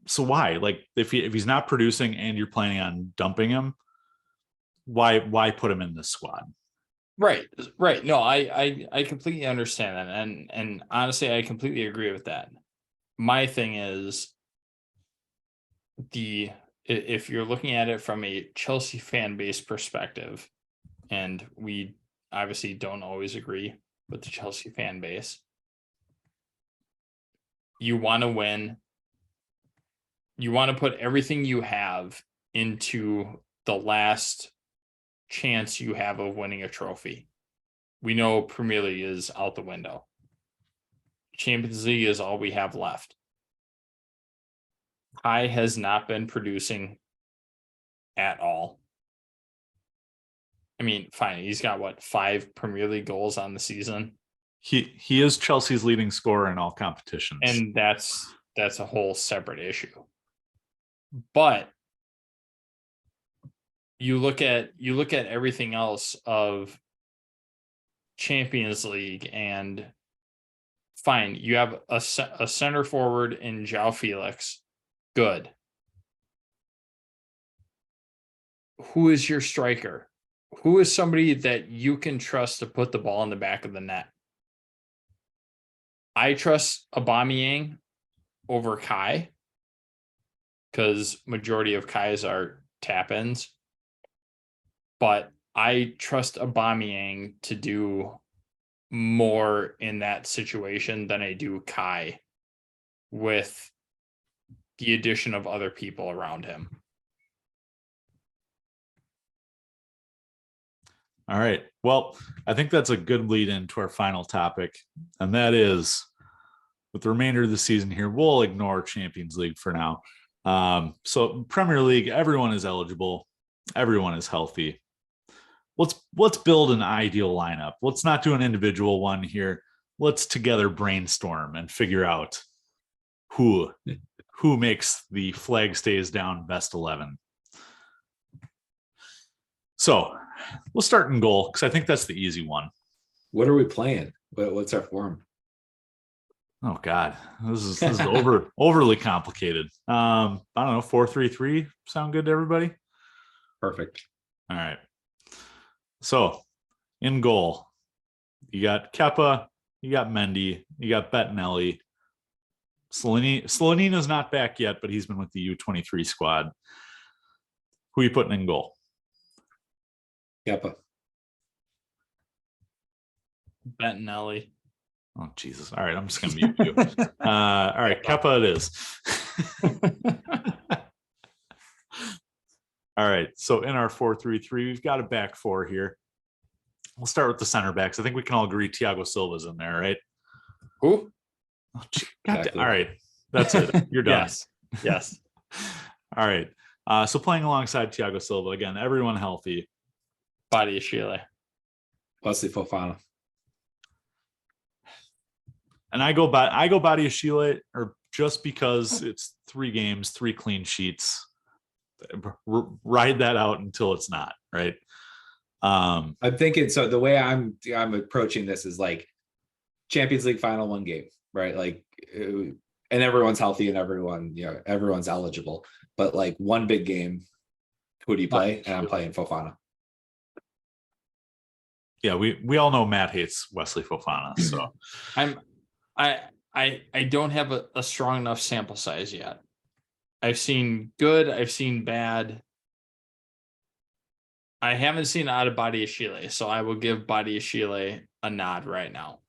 so why? Like if he's not producing and you're planning on dumping him, why put him in this squad? Right. No, I completely understand that. And honestly, I completely agree with that. My thing is if you're looking at it from a Chelsea fan base perspective, and we obviously don't always agree with the Chelsea fan base, you want to win. You want to put everything you have into the last chance you have of winning a trophy. We know Premier League is out the window. Champions League is all we have left. Kai has not been producing at all. I mean, fine, he's got 5 Premier League goals on the season. He is Chelsea's leading scorer in all competitions. And that's a whole separate issue. But you look at everything else of Champions League, and fine, you have a center forward in João Felix. Good. Who is your striker? Who is somebody that you can trust to put the ball in the back of the net? I trust Aubameyang over Kai, because majority of Kai's are tap-ins. But I trust Aubameyang to do more in that situation than I do Kai, with the addition of other people around him. All right. Well, I think that's a good lead into our final topic. And that is, with the remainder of the season here, we'll ignore Champions League for now. So Premier League, everyone is eligible. Everyone is healthy. Let's build an ideal lineup. Let's not do an individual one here. Let's together brainstorm and figure out who makes the flag stays down best 11. So we'll start in goal, because I think that's the easy one. What are we playing? What's our form? Oh God, this is overly complicated. I don't know. 4-3-3 sound good to everybody? Perfect. All right. So in goal, you got Kepa, you got Mendy, you got Bettinelli. Sloanina's not back yet, but he's been with the U23 squad. Who are you putting in goal? Kepa. Bettinelli. Oh, Jesus. All right. I'm just going to mute you. All right. Kepa it is. All right. So in our 4-3-3, we've got a back four here. We'll start with the center backs. I think we can all agree Thiago Silva's in there, right? Who? Oh, all right. That's it. You're done. Yes. All right. So playing alongside Thiago Silva, again, everyone healthy. Badiashile. Wesley Fofana. And I go Badiashile, or just because it's 3 games, 3 clean sheets. Ride that out until it's not, right? I'm thinking, so the way I'm approaching this is like Champions League final, 1 game, right? Like, and everyone's healthy and everyone's eligible, but like 1 big game, who do you play? And I'm playing Fofana. Yeah, we all know Matt hates Wesley Fofana, so I don't have a strong enough sample size yet. I've seen good, I've seen bad. I haven't seen out of Badiashile, so I will give Badiashile a nod right now.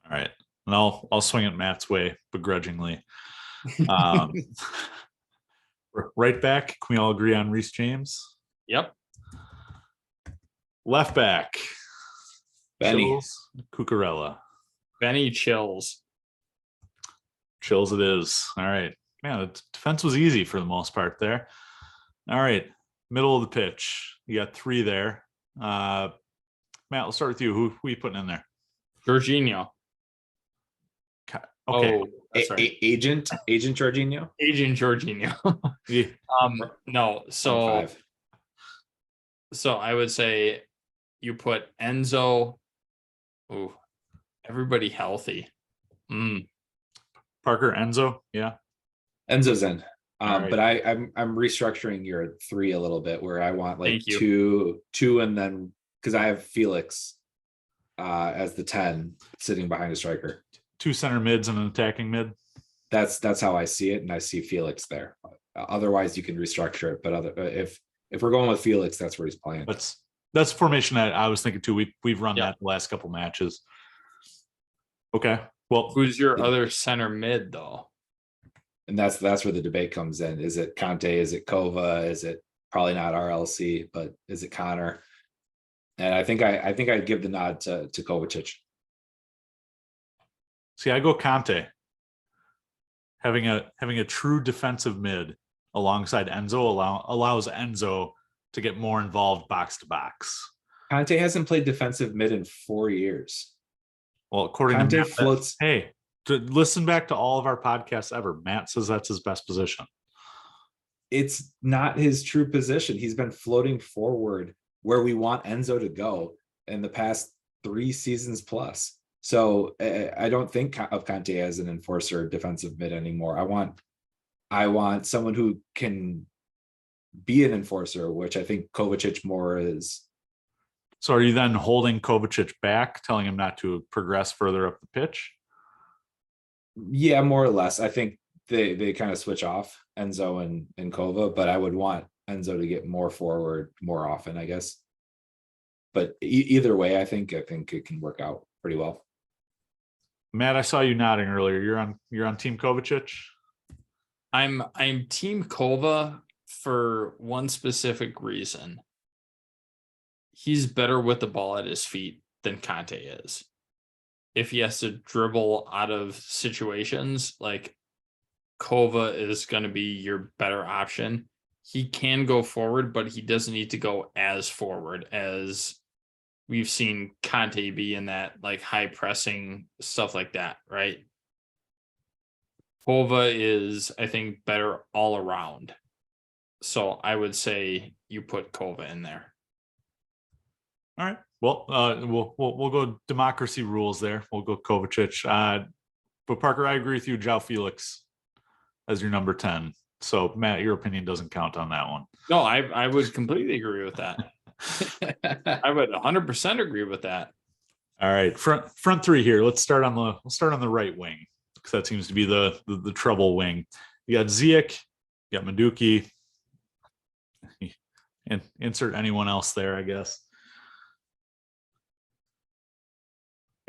All right. And I'll swing it Matt's way begrudgingly. Right back, can we all agree on Reece James? Yep. Left back, Benny. Chills, Cucurella. Benny Chills. Chills it is. All right. Man, the defense was easy for the most part there. All right. Middle of the pitch. You got 3 there. Matt, we'll start with you. Who are you putting in there? Jorginho. Okay. Oh, that's right. Agent Jorginho. Agent Jorginho. Yeah. No. So I would say you put Enzo, Ooh, everybody healthy. Parker, Enzo, yeah. Enzo's in. All right. But I'm restructuring your 3 a little bit, where I want like Thank you. two, and then because I have Felix as the 10 sitting behind a striker. 2 center mids and an attacking mid. That's how I see it, and I see Felix there. Otherwise, you can restructure it. But if we're going with Felix, that's where he's playing. That's formation that I was thinking too. We've run Yeah. that the last couple matches. Okay. Well, Who's your other center mid though? And that's where the debate comes in. Is it Conte? Is it Kova? Is it probably not RLC, but is it Connor? And I think I'd give the nod to Kovacic. see, I go Conte. Having a true defensive mid alongside Enzo allows Enzo to get more involved box to box. Conte hasn't played defensive mid in 4 years. Well, according Conte to Matt, floats. hey, to listen back to all of our podcasts ever, Matt says that's his best position. It's not his true position. He's been floating forward where we want Enzo to go in the past 3 seasons plus. So I don't think of Conte as an enforcer defensive mid anymore. I want someone who can be an enforcer, which I think Kovacic more is. So are you then holding Kovacic back, telling him not to progress further up the pitch? Yeah, more or less. I think they kind of switch off, Enzo and Kova, but I would want Enzo to get more forward more often, I guess. But either way, I think it can work out pretty well. Matt, I saw you nodding earlier. You're on Team Kovacic. I'm Team Kova for one specific reason. He's better with the ball at his feet than Conte is. If he has to dribble out of situations, like Kova is going to be your better option. He can go forward, but he doesn't need to go as forward as we've seen Conte be in that like high pressing stuff like that, right? Kova is, I think, better all around. So I would say you put Kova in there. All right. Well, we'll go democracy rules there. We'll go Kovacic. But Parker, I agree with you. João Felix as your number 10. So Matt, your opinion doesn't count on that one. No, I would completely agree with that. I would 100% agree with that. All right, front 3 here. We'll start on the right wing because that seems to be the trouble wing. You got Ziyech, you got Madueke, and insert anyone else there, I guess.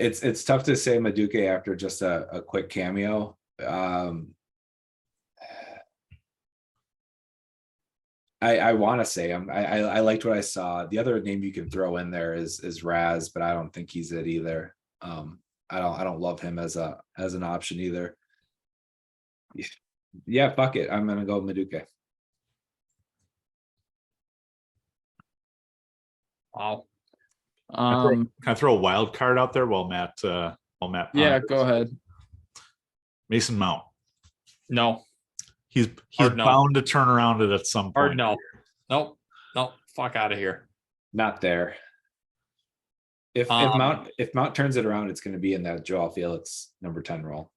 It's tough to say Madueke after just a quick cameo. I want to say him. I liked what I saw. The other name you can throw in there is Raz, but I don't think he's it either. I don't love him as an option either. Yeah, fuck it. I'm gonna go Madueke. Wow. Can I throw a wild card out there while Matt Yeah, ponders? go ahead. Mason Mount. No. He's bound to turn around it at some point. Hard no. Nope. Fuck out of here. Not there. If Mount turns it around, it's going to be in that Joao Felix number 10 role,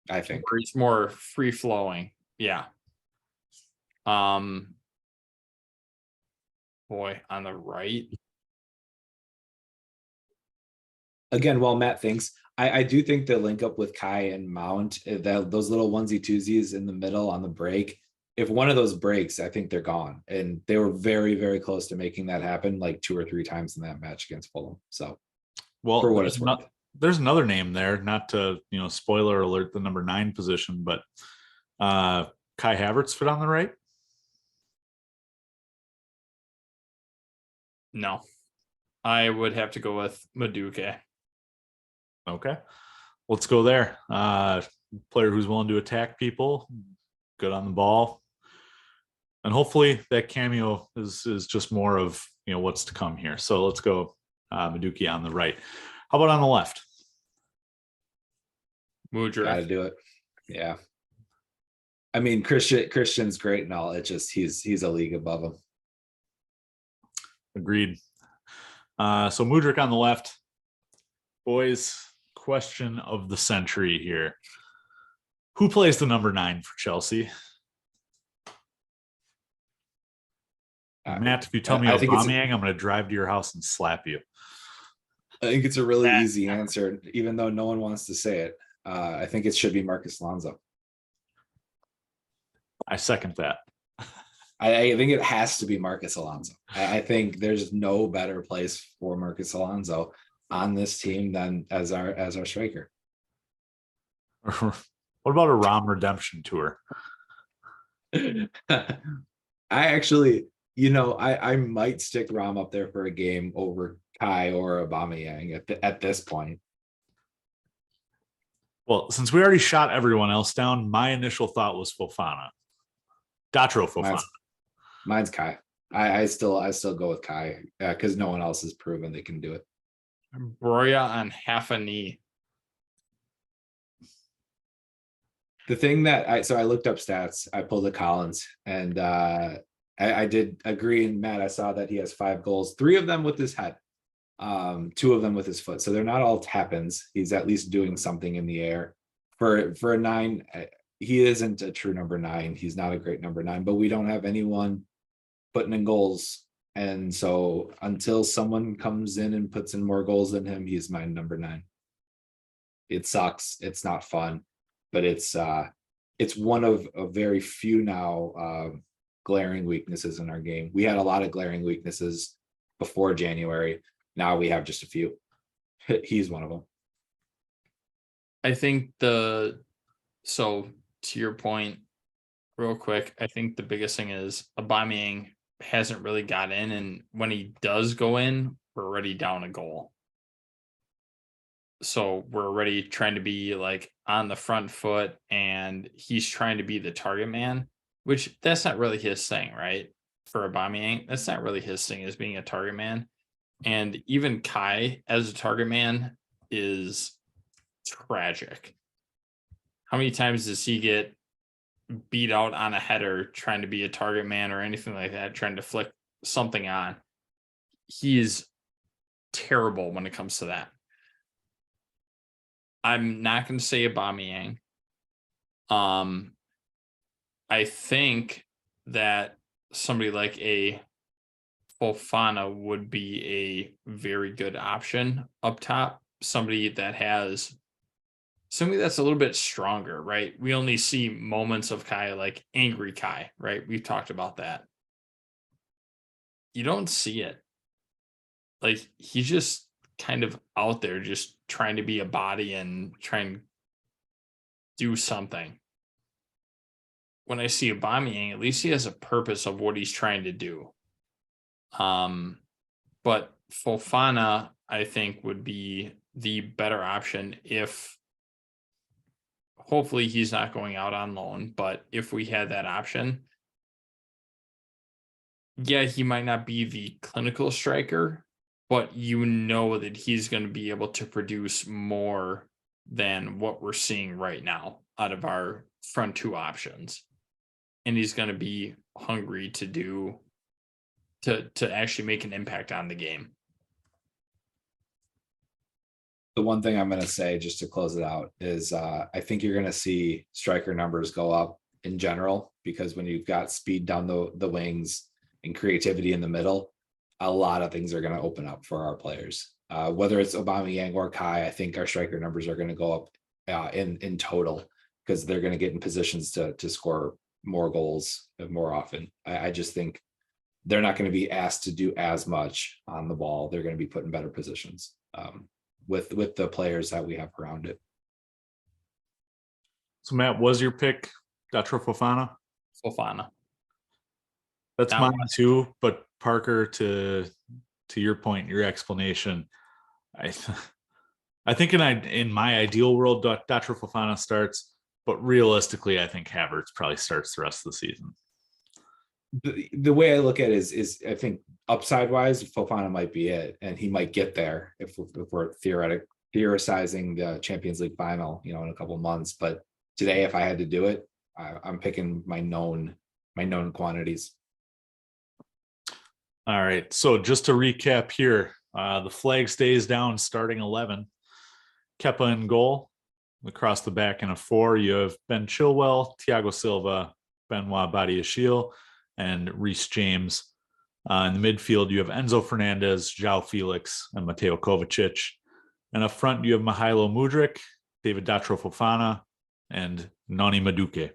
I think. Where he's more free flowing. Yeah. Boy, on the right. Again, while Matt thinks, I do think the link up with Kai and Mount, those little onesie twosies in the middle on the break, if one of those breaks, I think they're gone. And they were very, very close to making that happen like 2 or 3 times in that match against Fulham. So, well, for what it's worth. There's another name there, not to, spoiler alert, the number 9 position, but Kai Havertz fit on the right. No. I would have to go with Madueke. Okay, let's go there. Player who's willing to attack people, good on the ball, and hopefully that cameo is just more of what's to come here. So let's go Madueke on the right. How about on the left? Mudryk. Gotta do it. Yeah. I mean, Christian's great and all. It just he's a league above him. Agreed. So Mudryk on the left. Boys, question of the century here. Who plays the number 9 for Chelsea? Matt, if you tell me I think Aubameyang, I'm going to drive to your house and slap you. I think it's a really easy answer, even though no one wants to say it. I think it should be Marcus Alonso. I second that. I think it has to be Marcus Alonso. I think there's no better place for Marcus Alonso on this team than as our striker. What about a Rom redemption tour? I actually, I might stick Rom up there for a game over Kai or Aubameyang at this point. Well, since we already shot everyone else down, my initial thought was Fofana. Datro Fofana. Mine's Kai. I still go with Kai because no one else has proven they can do it. Broya on half a knee. The thing that I looked up stats, I pulled the Collins, and I did agree. And Matt, I saw that he has 5 goals, 3 of them with his head, 2 of them with his foot. So they're not all tap-ins. He's at least doing something in the air. For a 9, he isn't a true number 9. He's not a great number 9, but we don't have anyone putting in goals. And so until someone comes in and puts in more goals than him, he's my number 9. It sucks. It's not fun, but it's one of a very few now glaring weaknesses in our game. We had a lot of glaring weaknesses before January. Now we have just a few. He's one of them. I think so to your point, real quick, I think the biggest thing is Aubameyang hasn't really got in, and when he does go in, we're already down a goal. So we're already trying to be like on the front foot, and he's trying to be the target man, which that's not really his thing, right? For Aubameyang, that's not really his thing, is being a target man. And even Kai as a target man is tragic. How many times does he get beat out on a header trying to be a target man or anything like that, trying to flick something on? He is terrible when it comes to that. I'm not going to say Aubameyang. I think that somebody like a Fofana would be a very good option up top. Somebody that's a little bit stronger, right? We only see moments of Kai, like angry Kai, right? We've talked about that. You don't see it. Like, he's just kind of out there just trying to be a body and trying to do something. When I see Aubameyang, at least he has a purpose of what he's trying to do. But Fofana, I think, would be the better option if hopefully he's not going out on loan, but if we had that option, yeah, he might not be the clinical striker, but you know that he's going to be able to produce more than what we're seeing right now out of our front 2 options. And he's going to be hungry to actually make an impact on the game. The one thing I'm going to say, just to close it out, is I think you're going to see striker numbers go up in general, because when you've got speed down the wings and creativity in the middle, a lot of things are going to open up for our players. Whether it's Aubameyang or Kai, I think our striker numbers are going to go up in total, because they're going to get in positions to score more goals more often. I just think they're not going to be asked to do as much on the ball. They're going to be put in better positions with the players that we have around it. So Matt, was your pick Datro Fofana? Fofana. That's mine too, but Parker, to your point, your explanation, I think in my ideal world, Datro Fofana starts, but realistically, I think Havertz probably starts the rest of the season. The way I look at it is I think upside wise, Fofana might be it, and he might get there if we're theorizing the Champions League final, in a couple of months. But today, if I had to do it, I'm picking my known quantities. All right. So just to recap here, the flag stays down starting 11. Kepa in goal. Across the back in a 4, you have Ben Chilwell, Thiago Silva, Benoit Badiashile, and Reece James. In the midfield, you have Enzo Fernandez, João Felix, and Mateo Kovacic. And up front, you have Mykhaylo Mudryk, David Datro Fofana, and Noni Madueke.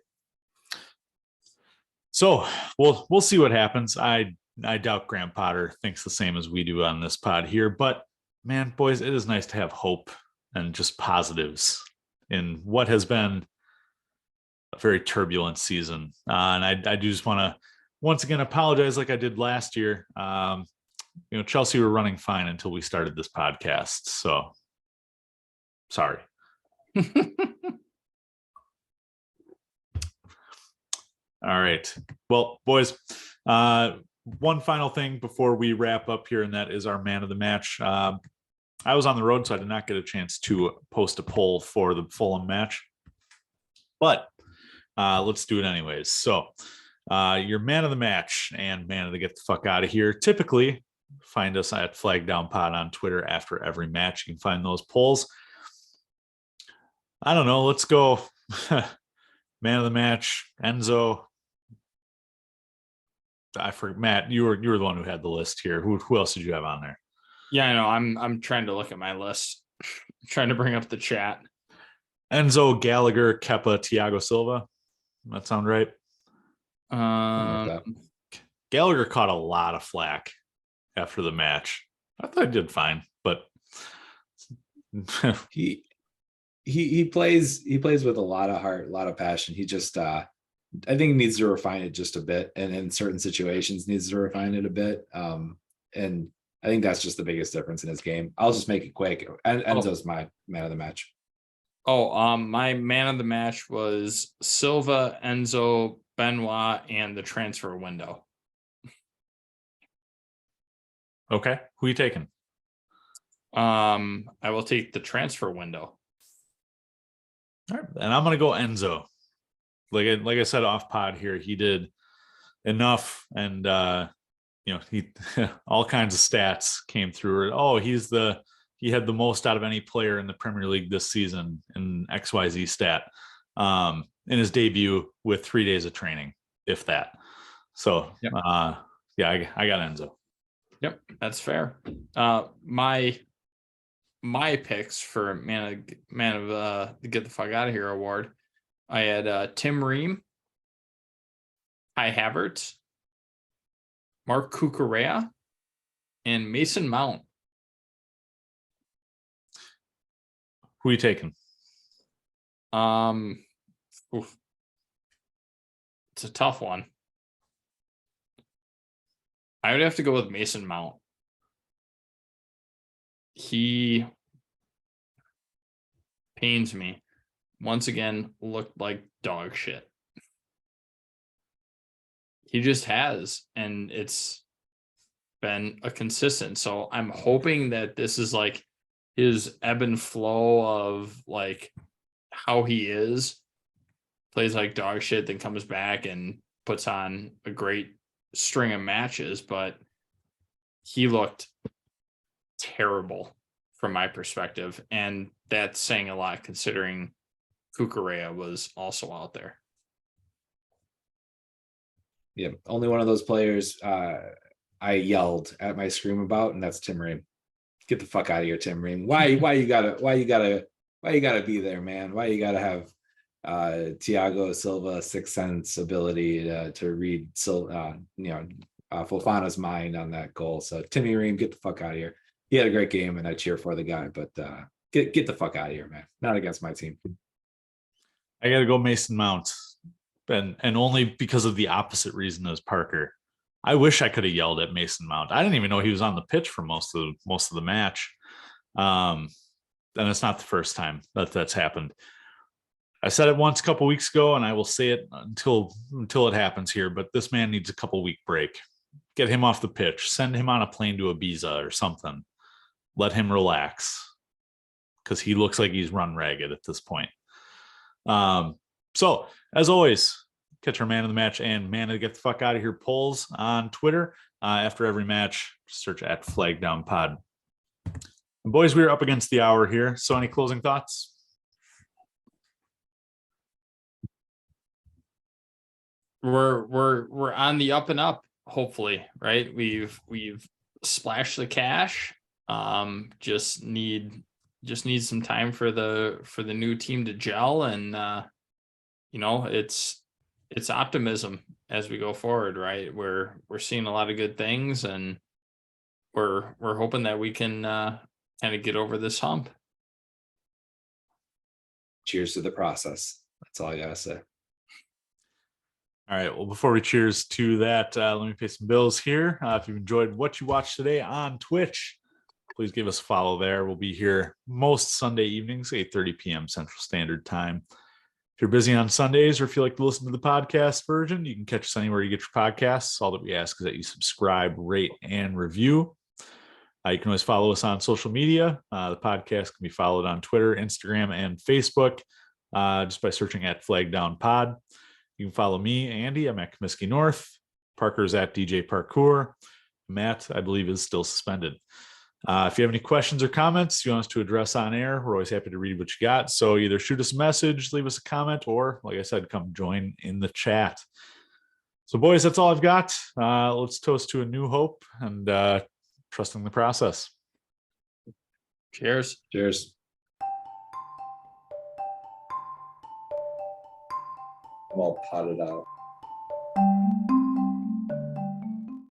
So we'll see what happens. I doubt Graham Potter thinks the same as we do on this pod here, but man, boys, it is nice to have hope and just positives in what has been a very turbulent season. And I do just want to once again apologize like I did last year. Chelsea were running fine until we started this podcast. So sorry. All right. Well, boys, one final thing before we wrap up here, and that is our man of the match. I was on the road, so I did not get a chance to post a poll for the Fulham match, but let's do it anyways. So your man of the match and man of the get the fuck out of here. Typically, find us at Flag Down Pod on Twitter after every match. You can find those polls. I don't know. Let's go. Man of the match, Enzo. I forgot, Matt. You were the one who had the list here. Who else did you have on there? Yeah, I know. I'm trying to look at my list. Trying to bring up the chat. Enzo, Gallagher, Kepa, Thiago Silva. That sound right? Gallagher caught a lot of flack after the match. I thought he did fine, but he plays with a lot of heart, a lot of passion. He just I think he needs to refine it just a bit, and in certain situations needs to refine it a bit. And I think that's just the biggest difference in his game. I'll just make it quick. Enzo's my man of the match. My man of the match was Silva, Enzo, Benoit, and the transfer window. Okay. Who are you taking? I will take the transfer window. All right. And I'm going to go Enzo. Like I said off pod here, he did enough, and he all kinds of stats came through. Oh, he had the most out of any player in the Premier League this season in XYZ stat in his debut with 3 days of training, if that. So yep. I got Enzo. Yep, that's fair. My picks for man of the get the fuck out of here award. I had Tim Ream, Kai Havertz, Mark Cucurella, and Mason Mount. Who are you taking? It's a tough one. I would have to go with Mason Mount. He pains me. Once again, looked like dog shit. He just has, and it's been a consistent. So I'm hoping that this is like his ebb and flow of like how he is, plays like dog shit, then comes back and puts on a great string of matches. But he looked terrible from my perspective, and that's saying a lot considering Cucurella was also out there. Yeah, only one of those players I yelled at my scream about, and that's Tim Ream. Get the fuck out of here, Tim Ream. Why you gotta be there, man? Why you gotta have Thiago Silva sixth sense ability to read Fofana's mind on that goal? So Timmy Ream, get the fuck out of here. He had a great game, and I cheer for the guy, but get the fuck out of here, man. Not against my team. I got to go Mason Mount, and only because of the opposite reason as Parker. I wish I could have yelled at Mason Mount. I didn't even know he was on the pitch for most of the match, and it's not the first time that's happened. I said it once a couple weeks ago, and I will say it until it happens here. But this man needs a couple week break. Get him off the pitch. Send him on a plane to Ibiza or something. Let him relax, because he looks like he's run ragged at this point. So as always, catch our man of the match and man of get the fuck out of here polls on Twitter. After every match, search at Flag Down Pod. Boys, we're up against the hour here. So any closing thoughts? We're on the up and up, hopefully, right? We've splashed the cash. Just need some time for the new team to gel, and it's optimism as we go forward, right? We're seeing a lot of good things, and we're hoping that we can kind of get over this hump. Cheers to the process. That's all I gotta say. All right. Well, before we cheers to that, let me pay some bills here. If you've enjoyed what you watched today on Twitch, please give us a follow there. We'll be here most Sunday evenings, 8:30 p.m. Central Standard Time. If you're busy on Sundays or if you like to listen to the podcast version, you can catch us anywhere you get your podcasts. All that we ask is that you subscribe, rate, and review. You can always follow us on social media. The podcast can be followed on Twitter, Instagram, and Facebook just by searching at Flag Down Pod. You can follow me, Andy. I'm at Comiskey North. Parker's at DJ Parkour. Matt, I believe, is still suspended. If you have any questions or comments you want us to address on air, we're always happy to read what you got. So either shoot us a message, leave us a comment, or, like I said, come join in the chat. So, boys, that's all I've got. Let's toast to a new hope and trusting the process. Cheers. Cheers. I'm all potted out.